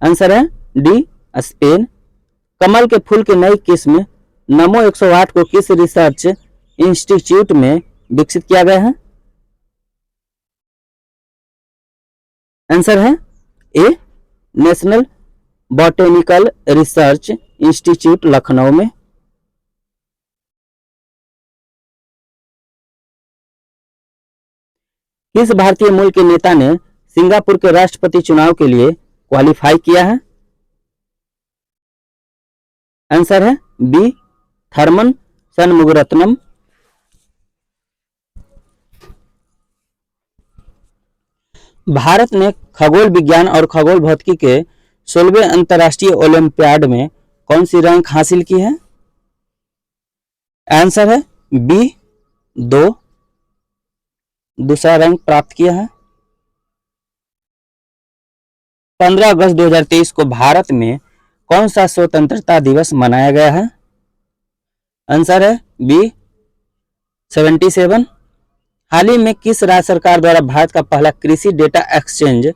Speaker 1: आंसर है डी, स्पेन। कमल के फूल की नई किस्म नमो 108 को किस रिसर्च इंस्टीट्यूट में विकसित किया गया है? आंसर है A, national botanical research institute Lucknow में। किस भारतीय मूल के नेता ने सिंगापुर के राष्ट्रपति चुनाव के लिए क्वालिफाई किया है? आंसर है बी थर्मन षणमुगरत्नम। भारत ने खगोल विज्ञान और खगोल भौतिकी के 16वें अंतर्राष्ट्रीय ओलंपियाड में कौन सी रैंक हासिल की है? आंसर है बी 2, दूसरा रैंक प्राप्त किया है। 15 अगस्त 2023 को भारत में कौन सा स्वतंत्रता दिवस मनाया गया है? आंसर है बी 77। हाल ही में किस राज्य सरकार द्वारा भारत का पहला कृषि डेटा एक्सचेंज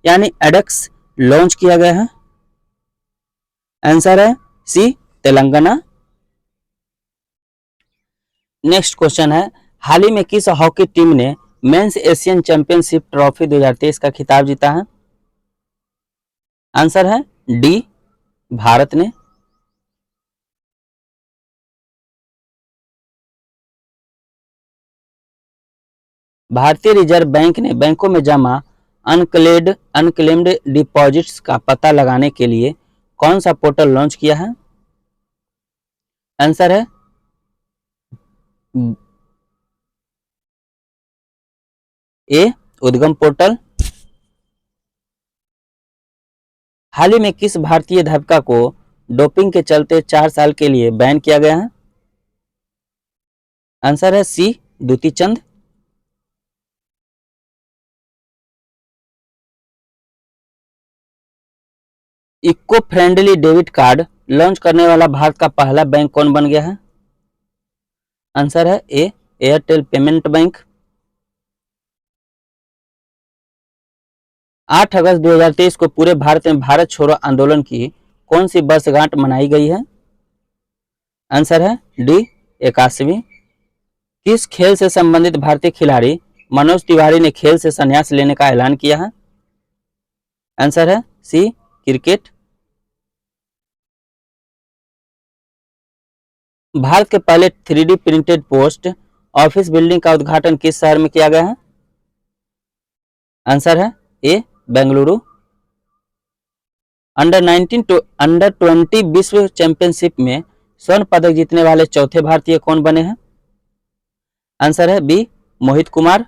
Speaker 1: यानी एडेक्स लॉन्च किया गया है? आंसर है सी तेलंगाना। नेक्स्ट क्वेश्चन है, हाल ही में किस हॉकी टीम ने मेंस एशियन चैंपियनशिप ट्रॉफी 2023 का खिताब जीता है? आंसर है डी भारत ने। भारतीय रिजर्व बैंक ने बैंकों में जमा अनक्लेम्ड डिपॉजिट्स का पता लगाने के लिए कौन सा पोर्टल लॉन्च किया है? आंसर है ए उद्गम पोर्टल। हाल ही में किस भारतीय अध्यापिका को डोपिंग के चलते 4 साल के लिए बैन किया गया है? आंसर है C Dutee Chand. Eco friendly debit card launch करने वाला भारत का पहला बैंक कौन बन गया है? आंसर है ए एयरटेल पेमेंट बैंक। 8 अगस्त 2023 को पूरे भारत में भारत छोड़ो आंदोलन की कौन सी वर्षगांठ मनाई गई है? आंसर है डी 81वीं। किस खेल से संबंधित भारतीय खिलाड़ी मनोज तिवारी ने खेल से संन्यास लेने का ऐलान किया है? आंसर है सी क्रिकेट। भारत के पहले 3D printed post office building का उद्घाटन किस शहर में किया गया है? आंसर है ए बेंगलुरु। अंडर 20 विश्व चैंपियनशिप में स्वर्ण पदक जीतने वाले चौथे भारतीय कौन बने हैं? आंसर है बी मोहित कुमार।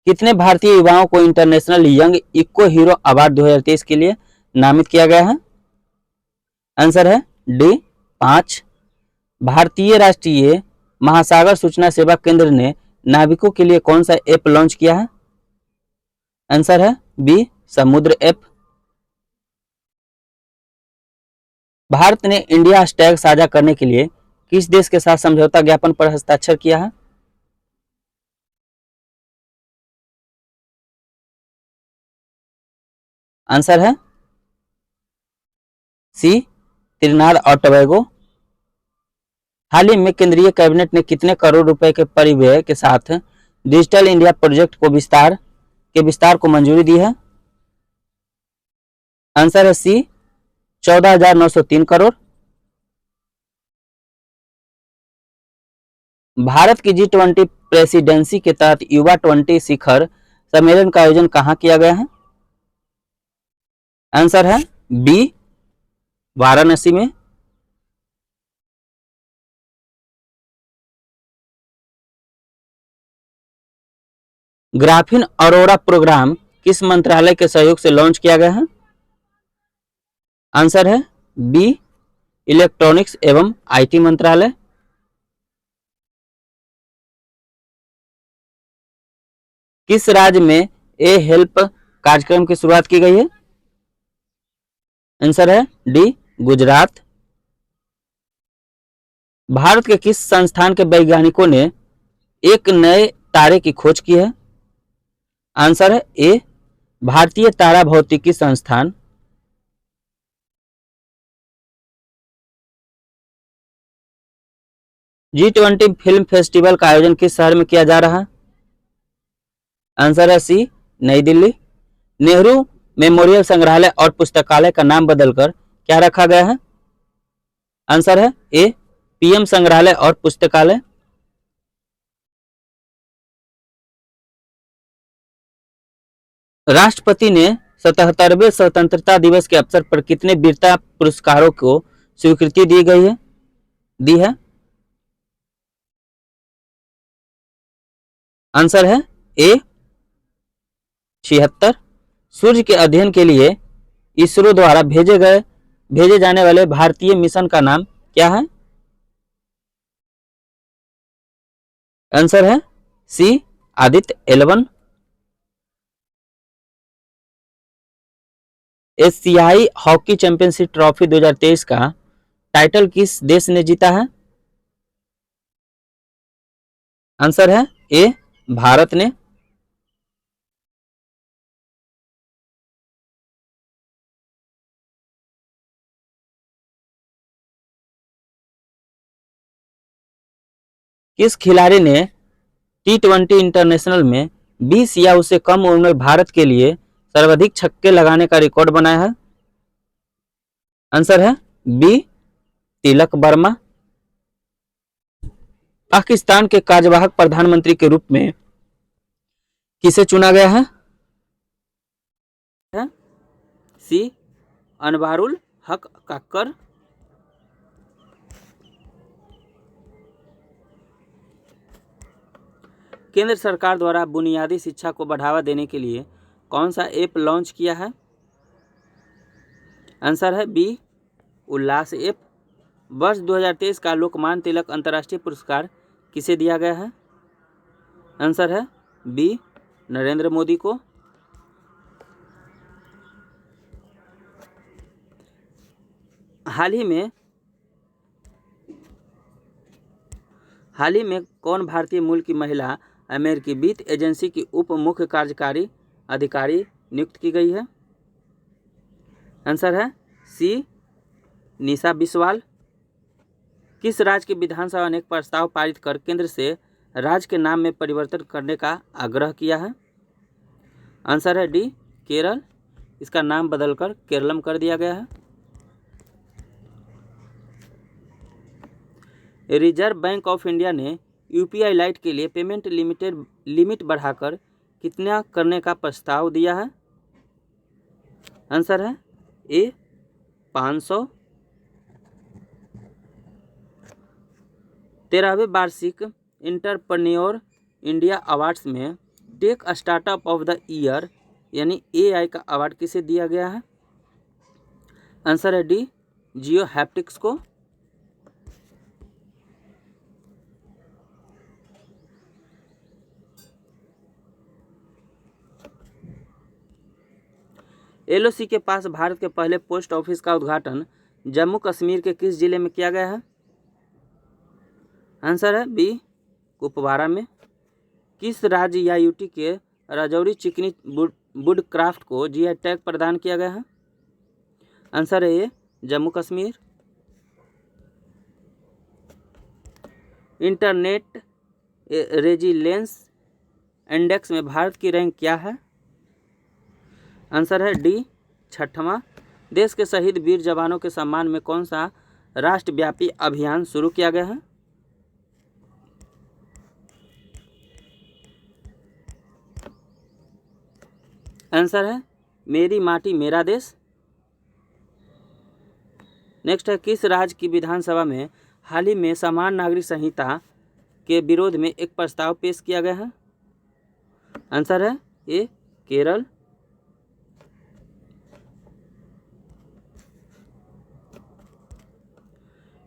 Speaker 1: कितने भारतीय युवाओं को international young eco hero award 2023 के लिए नामित किया गया है? आंसर है डी 5। भारतीय राष्ट्रीय महासागर सूचना सेवा केंद्र ने नाविकों के लिए कौन सा ऐप लॉन्च किया है? आंसर है बी समुद्र ऐप। भारत ने इंडिया हैशटैग साझा करने के लिए किस देश के साथ समझौता ज्ञापन पर हस्ताक्षर किया है? आंसर है सी त्रिनाद और टोबैगो। हाल ही में केंद्रीय कैबिनेट ने कितने करोड़ रुपए के परिव्यय के साथ डिजिटल इंडिया प्रोजेक्ट को विस्तार को मंजूरी दी है? आंसर है सी 14,903 करोड़। भारत की G20 प्रेसिडेंसी के तहत युवा 20 शिखर सम्मेलन का आयोजन कहां किया गया है? आंसर है बी वाराणसी में। ग्राफीन अरोरा प्रोग्राम किस मंत्रालय के सहयोग से लॉन्च किया गया है? आंसर है बी इलेक्ट्रॉनिक्स एवं आईटी मंत्रालय। किस राज्य में ए हेल्प कार्यक्रम की शुरुआत की गई है? आंसर है डी गुजरात। भारत के किस संस्थान के वैज्ञानिकों ने एक नए तारे की खोज की है? आंसर है ए भारतीय तारा भौतिकी संस्थान। G20 फिल्म फेस्टिवल का आयोजन किस शहर में किया जा रहा है? आंसर है सी नई दिल्ली। नेहरू मेमोरियल संग्रहालय और पुस्तकालय का नाम बदलकर क्या रखा गया है? आंसर है ए पीएम संग्रहालय और पुस्तकालय। राष्ट्रपति ने 77वें स्वतंत्रता दिवस के अवसर पर कितने वीरता पुरस्कारों को स्वीकृति दी है? आंसर है ए 76। सूर्य के अध्ययन के लिए इसरो द्वारा भेजे जाने वाले भारतीय मिशन का नाम क्या है? आंसर है सी आदित्य 11। एशियाई हॉकी चैंपियनशिप ट्रॉफी 2023 का टाइटल किस देश ने जीता है? आंसर है ए भारत ने। किस खिलाड़ी ने T20 इंटरनेशनल में 20 या उससे कम उम्र में भारत के लिए सर्वाधिक छक्के लगाने का रिकॉर्ड बनाया है? आंसर है बी तिलक वर्मा। पाकिस्तान के कार्यवाहक प्रधानमंत्री के रूप में किसे चुना गया है? सी अनवारुल हक काक्कर। केंद्र सरकार द्वारा बुनियादी शिक्षा को बढ़ावा देने के लिए कौन सा ऐप लॉन्च किया है? आंसर है बी उल्लास ऐप। वर्ष 2023 का लोकमान्य तिलक अंतर्राष्ट्रीय पुरस्कार किसे दिया गया है? आंसर है बी नरेंद्र मोदी को। हाल ही में कौन भारतीय मूल की महिला अमेरिकी वित्त एजेंसी की उप मुख्य कार्यकारी अधिकारी नियुक्त की गई है? आंसर है सी निशा बिस्वाल। किस राज्य की विधानसभा ने एक प्रस्ताव पारित कर केंद्र से राज्य के नाम में परिवर्तन करने का आग्रह किया है? आंसर है डी केरल। इसका नाम बदलकर केरलम कर दिया गया है। रिजर्व बैंक ऑफ इंडिया ने यूपीआई लाइट के लिए पेमेंट लिमिट बढ़ाकर कितना करने का प्रस्ताव दिया है? आंसर है ए 500। 13वें वार्षिक इंटरप्रेन्योर इंडिया अवार्ड्स में tech startup of the year यानी एआई का अवार्ड किसे दिया गया है? आंसर है डी जियो हैप्टिक्स को। एलओसी के पास भारत के पहले पोस्ट ऑफिस का उद्घाटन जम्मू कश्मीर के किस जिले में किया गया है? आंसर है बी कुपवारा में। किस राज्य या यूटी के राजौरी चिकनी वुडक्राफ्ट को जीआई टैग प्रदान किया गया है? आंसर है A Jammu Kashmir. Internet resilience index में भारत की रैंक क्या है? आंसर है डी 6वां। देश के शहीद वीर जवानों के सम्मान में कौन सा राष्ट्रव्यापी अभियान शुरू किया गया है? आंसर है मेरी माटी मेरा देश। नेक्स्ट है किस राज्य की विधानसभा में हाल ही में समान नागरिक संहिता के विरोध में एक प्रस्ताव पेश किया गया है? आंसर है ए केरल।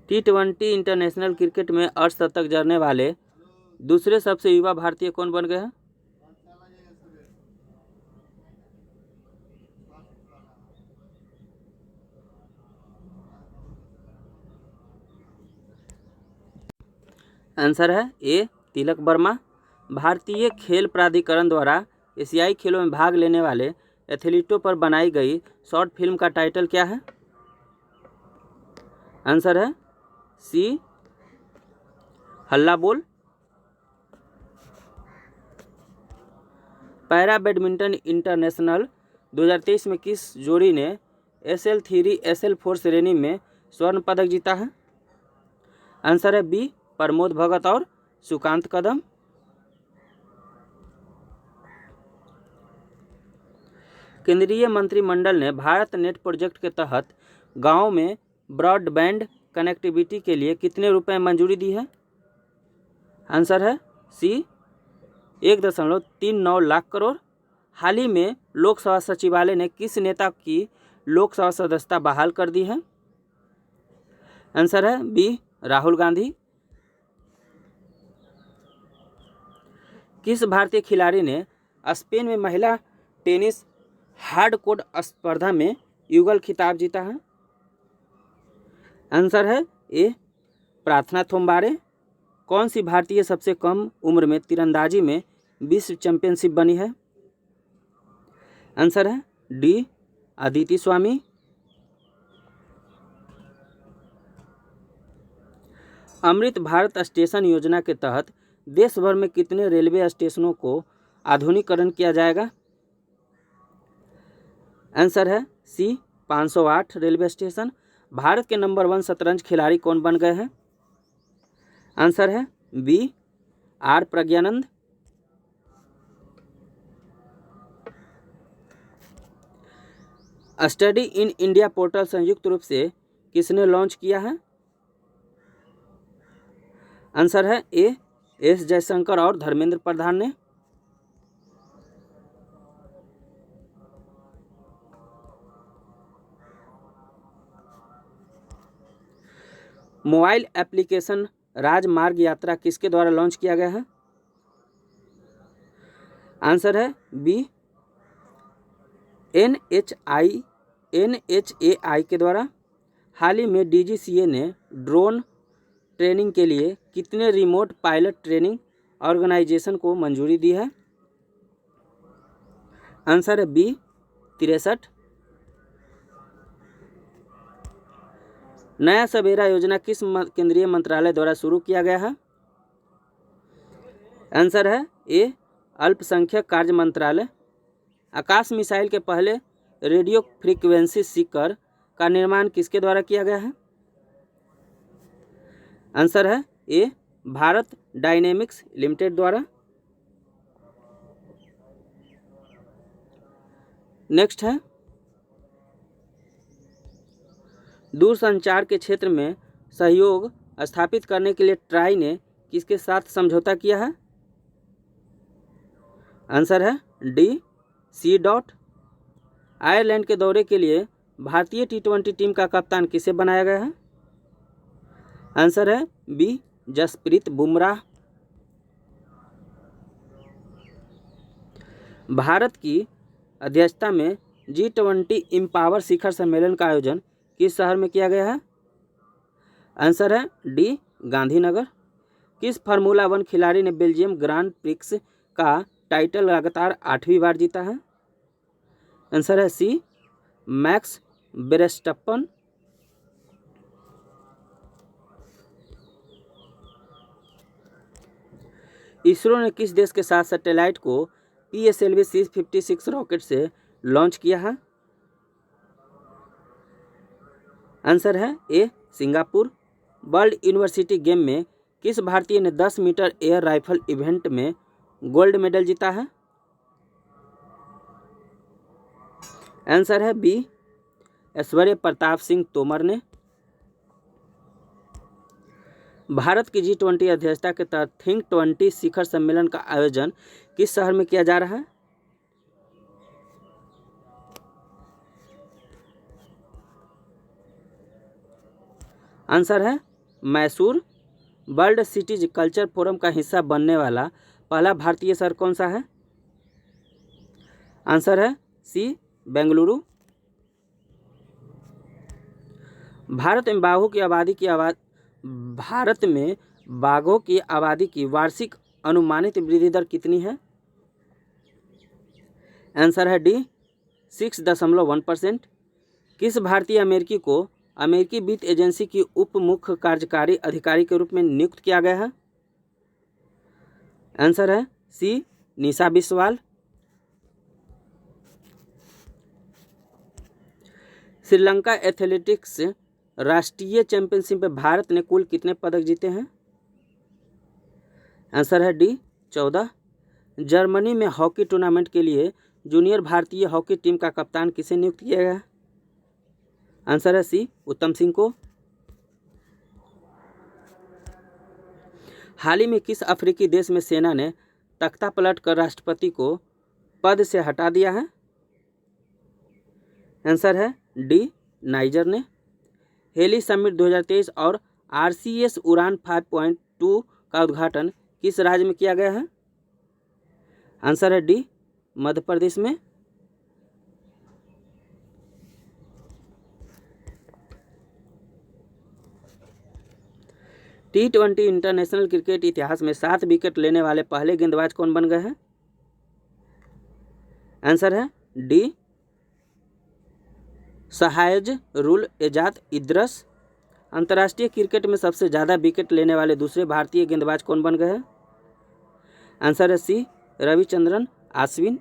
Speaker 1: T20 इंटरनेशनल क्रिकेट में अर्धशतक जड़ने वाले दूसरे सबसे युवा भारतीय कौन बन गए हैं? आंसर है ए तिलक वर्मा। भारतीय खेल प्राधिकरण द्वारा एशियाई खेलों में भाग लेने वाले एथलीटों पर बनाई गई शॉर्ट फिल्म का टाइटल क्या है? आंसर है सी हल्ला बोल। पैरा बैडमिंटन इंटरनेशनल 2023 में किस जोड़ी ने SL3 SL4 श्रेणी में स्वर्ण पदक जीता है? आंसर है बी प्रमोद भगत और सुकांत कदम। केंद्रीय मंत्रिमंडल ने भारत नेट प्रोजेक्ट के तहत गांव में ब्रॉडबैंड कनेक्टिविटी के लिए कितने रुपए मंजूरी दी है? आंसर है सी 1.39 लाख करोड़। हाल ही में लोकसभा सचिवालय ने किस नेता की लोकसभा सदस्यता बहाल कर दी है? आंसर है बी राहुल गांधी। किस भारतीय खिलाड़ी ने स्पेन में महिला टेनिस हार्डकोर्ट स्पर्धा में युगल खिताब जीता है? आंसर है ए प्रार्थना थोम्बारे। कौन सी भारतीय सबसे कम उम्र में तीरंदाजी में विश्व चैंपियनशिप बनी है? आंसर है डी अदिति स्वामी। अमृत भारत स्टेशन योजना के तहत देश भर में कितने रेलवे स्टेशनों को आधुनिकीकरण किया जाएगा? आंसर है सी 508 रेलवे स्टेशन। भारत के नंबर 1 शतरंज खिलाड़ी कौन बन गए हैं? आंसर है B R Praggnanandhaa. Study in India portal संयुक्त रूप से किसने लॉन्च किया है? आंसर है ए एस जयशंकर और धर्मेंद्र प्रधान ने। मोबाइल एप्लीकेशन राजमार्ग यात्रा किसके द्वारा लॉन्च किया गया है? आंसर है बी NHAI के द्वारा। हाल ही में DGCA ने ड्रोन ट्रेनिंग के लिए कितने रिमोट पायलट ट्रेनिंग ऑर्गेनाइजेशन को मंजूरी दी है? आंसर है बी 63। नया सवेरा योजना किस केंद्रीय मंत्रालय द्वारा शुरू किया गया है? आंसर है ए अल्पसंख्यक कार्य मंत्रालय। आकाश मिसाइल के पहले रेडियो फ्रीक्वेंसी सीकर का निर्माण किसके द्वारा किया गया है? आंसर है ए भारत डायनेमिक्स लिमिटेड द्वारा। नेक्स्ट है दूरसंचार के क्षेत्र में सहयोग स्थापित करने के लिए ट्राई ने किसके साथ समझौता किया है? आंसर है डी सी डॉट। आयरलैंड के दौरे के लिए भारतीय T20 टीम का कप्तान किसे बनाया गया है? आंसर है बी जसप्रीत बुमराह। भारत की अध्यक्षता में G20 एम्पावर शिखर सम्मेलन का आयोजन किस शहर में किया गया है? आंसर है डी गांधीनगर। किस फार्मूला 1 खिलाड़ी ने बेल्जियम ग्रांड प्रिक्स का टाइटल लगातार 8वीं बार जीता है? आंसर है सी मैक्स वेरस्टप्पन। इसरो ने किस देश के साथ सैटेलाइट को PSLV C56 रॉकेट से लॉन्च किया है? आंसर है ए सिंगापुर। वर्ल्ड यूनिवर्सिटी गेम में किस भारतीय ने 10 मीटर एयर राइफल इवेंट में गोल्ड मेडल जीता है? आंसर है बी ऐश्वर्य प्रताप सिंह तोमर ने। भारत की G20 अध्यक्षता के तहत थिंक 20 शिखर सम्मेलन का आयोजन किस शहर में किया जा रहा है? आंसर है Mysore. World cities culture forum का हिस्सा बनने वाला पहला भारतीय शहर कौन सा है? आंसर है सी बेंगलुरु। भारत में बाघों की आबादी की वार्षिक अनुमानित वृद्धि दर कितनी है? आंसर है डी 6.1%। किस भारतीय अमेरिकी को अमेरिकी वित्त एजेंसी की उप मुख्य कार्यकारी अधिकारी के रूप में नियुक्त किया गया है? आंसर है सी निशा बिस्वाल। श्रीलंका एथलेटिक्स राष्ट्रीय चैंपियनशिप में भारत ने कुल कितने पदक जीते हैं? आंसर है डी 14। जर्मनी में हॉकी टूर्नामेंट के लिए जूनियर भारतीय हॉकी टीम का कप्तान किसे नियुक्त किया गया? आंसर है सी उत्तम सिंह को। हाल ही में किस अफ्रीकी देश में सेना ने तख्ता पलट कर राष्ट्रपति को पद से हटा दिया है? आंसर है डी नाइजर ने। हेली समिट 2023 और RCS उड़ान 5.2 का उद्घाटन किस राज्य में किया गया है? आंसर है डी मध्य प्रदेश में। T20 इंटरनेशनल क्रिकेट इतिहास में 7 विकेट लेने वाले पहले गेंदबाज कौन बन गए हैं? आंसर है डी शाहज रुल एजाज इद्रस। अंतर्राष्ट्रीय क्रिकेट में सबसे ज़्यादा विकेट लेने वाले दूसरे भारतीय गेंदबाज कौन बन गए हैं? आंसर है सी रविचंद्रन अश्विन।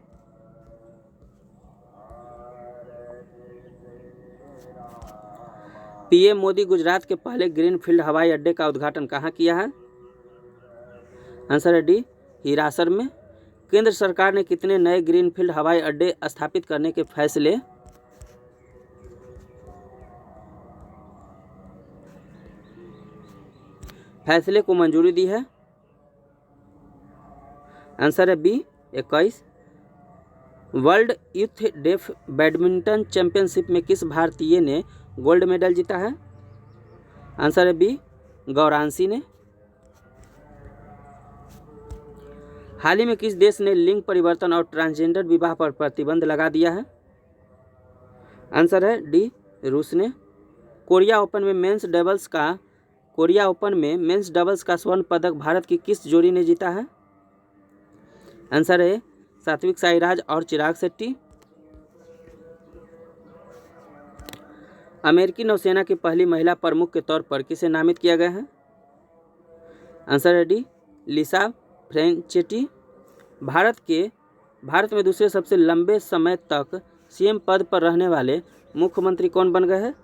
Speaker 1: PM मोदी गुजरात के पहले ग्रीनफील्ड हवाई अड्डे का उद्घाटन कहाँ किया है? आंसर है डी हिरासर में। केंद्र सरकार ने कितने नए ग्रीनफील्ड हवाई अड्डे स्थापित करने के फैसले को मंजूरी दी है? आंसर है B 21। World youth deaf badminton championship में किस भारतीय ने गोल्ड मेडल जीता है? आंसर है बी गौरांशी ने। हाल ही में किस देश ने लिंग परिवर्तन और ट्रांसजेंडर विवाह पर प्रतिबंध लगा दिया है? आंसर है डी रूस ने। कोरिया ओपन में मेंस डबल्स का स्वर्ण पदक भारत की किस जोड़ी ने जीता है? आंसर है सात्विक साईराज और चिराग शेट्टी। अमेरिकी नौसेना की पहली महिला प्रमुख के तौर पर किसे नामित किया गया है? आंसर है डी लिसा फ्रेंचेटी। भारत में दूसरे सबसे लंबे समय तक CM पद पर रहने वाले मुख्यमंत्री कौन बन गए हैं?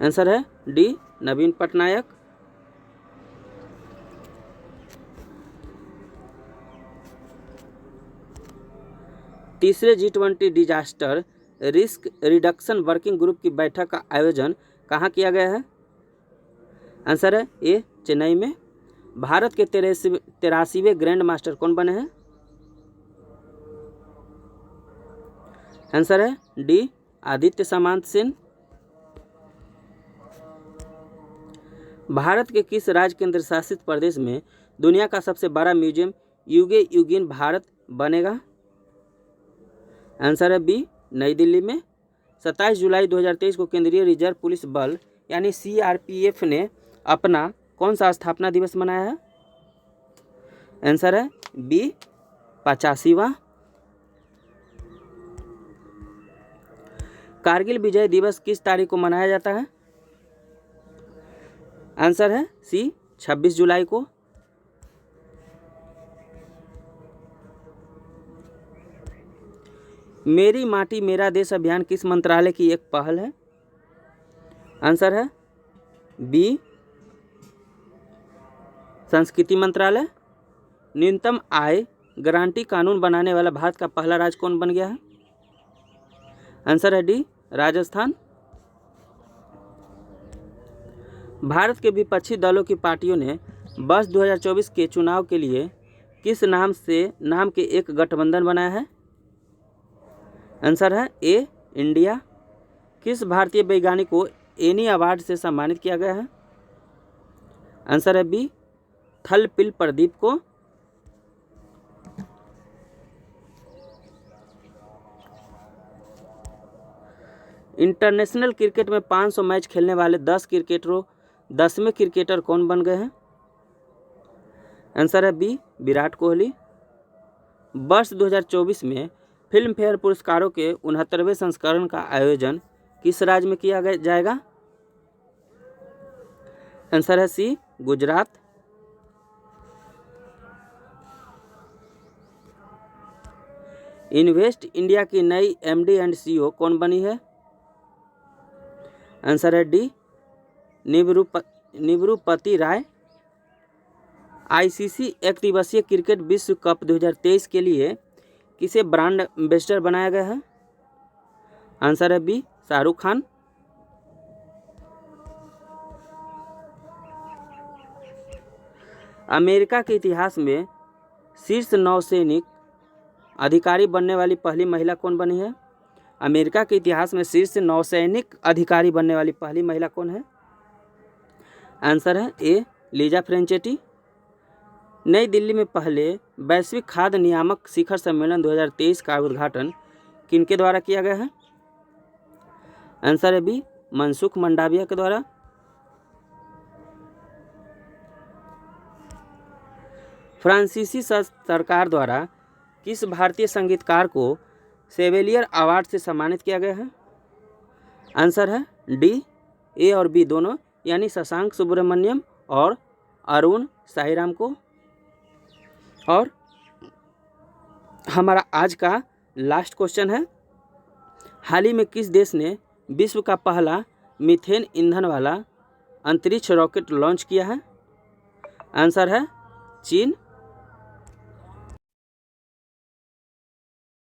Speaker 1: आंसर है डी नवीन पटनायक। तीसरे G20 disaster risk reduction working group की बैठक का आयोजन कहाँ किया गया है? आंसर है ए चेन्नई में। भारत के 83वें ग्रैंड मास्टर कौन बने हैं? आंसर है डी आदित्य सामंत सेन। भारत के किस राज्य केंद्र शासित प्रदेश में दुनिया का सबसे बड़ा म्यूजियम युगे युगीन भारत बनेगा? आंसर है बी नई दिल्ली में। 27 जुलाई 2023 को केंद्रीय रिजर्व पुलिस बल यानी CRPF ने अपना कौन सा स्थापना दिवस मनाया है? आंसर है बी 85वां। कारगिल विजय दिवस किस तारीख को मनाया जाता है? आंसर है सी 26 जुलाई को। मेरी माटी मेरा देश अभियान किस मंत्रालय की एक पहल है? आंसर है बी संस्कृति मंत्रालय। न्यूनतम आय गारंटी कानून बनाने वाला भारत का पहला राज्य कौन बन गया है? आंसर है डी राजस्थान। भारत के विपक्षी दलों की पार्टियों ने वर्ष 2024 के चुनाव के लिए किस नाम के एक गठबंधन बनाया है? आंसर है ए इंडिया। किस भारतीय वैज्ञानिक को एनी अवार्ड से सम्मानित किया गया है? आंसर है बी थलपिल प्रदीप को। इंटरनेशनल क्रिकेट में 500 मैच खेलने वाले 10वें क्रिकेटर कौन बन गए हैं? आंसर है बी विराट कोहली। वर्ष 2024 में फिल्म फेयर पुरस्कारों के 69वें संस्करण का आयोजन किस राज्य में किया जाएगा? आंसर है सी गुजरात। इन्वेस्ट इंडिया की नई MD एंड CEO कौन बनी है? आंसर है डी निवृपति राय। आईसीसी एक दिवसीय क्रिकेट विश्व कप 2023 के लिए किसे ब्रांड एम्बेसडर बनाया गया है? आंसर है बी शाहरुख खान। अमेरिका के इतिहास में शीर्ष नौसैनिक अधिकारी बनने वाली पहली महिला कौन बनी है? अमेरिका के इतिहास में शीर्ष नौसैनिक अधिकारी बनने वाली पहली महिला कौन है? आंसर है ए लीजा फ्रेंचेटी। नई दिल्ली में पहले वैश्विक खाद्य नियामक शिखर सम्मेलन 2023 का उद्घाटन किनके द्वारा किया गया है? आंसर है बी मनसुख मंडाविया के द्वारा। फ्रांसीसी सरकार द्वारा किस भारतीय संगीतकार को सेवेलियर अवार्ड से सम्मानित किया गया है? आंसर है डी ए और बी दोनों, यानी शशांक सुब्रमण्यम और अरुण साईराम को। और हमारा आज का लास्ट क्वेश्चन है, हाल ही में किस देश ने विश्व का पहला मीथेन ईंधन वाला अंतरिक्ष रॉकेट लॉन्च किया है? आंसर है चीन।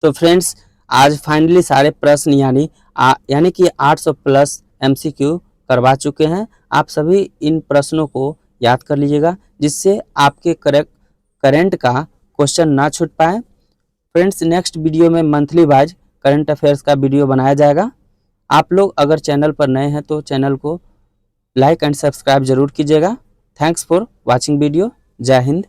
Speaker 1: तो फ्रेंड्स, आज फाइनली सारे प्रश्न यानी कि 800 प्लस एमसीक्यू करवा चुके हैं। आप सभी इन प्रश्नों को याद कर लीजिएगा, जिससे आपके करंट का क्वेश्चन ना छूट पाए। फ्रेंड्स, नेक्स्ट वीडियो में मंथली वाइज करंट अफेयर्स का वीडियो बनाया जाएगा। आप लोग अगर चैनल पर नए हैं तो चैनल को लाइक एंड सब्सक्राइब जरूर कीजिएगा। Thanks for watching video. जय हिंद।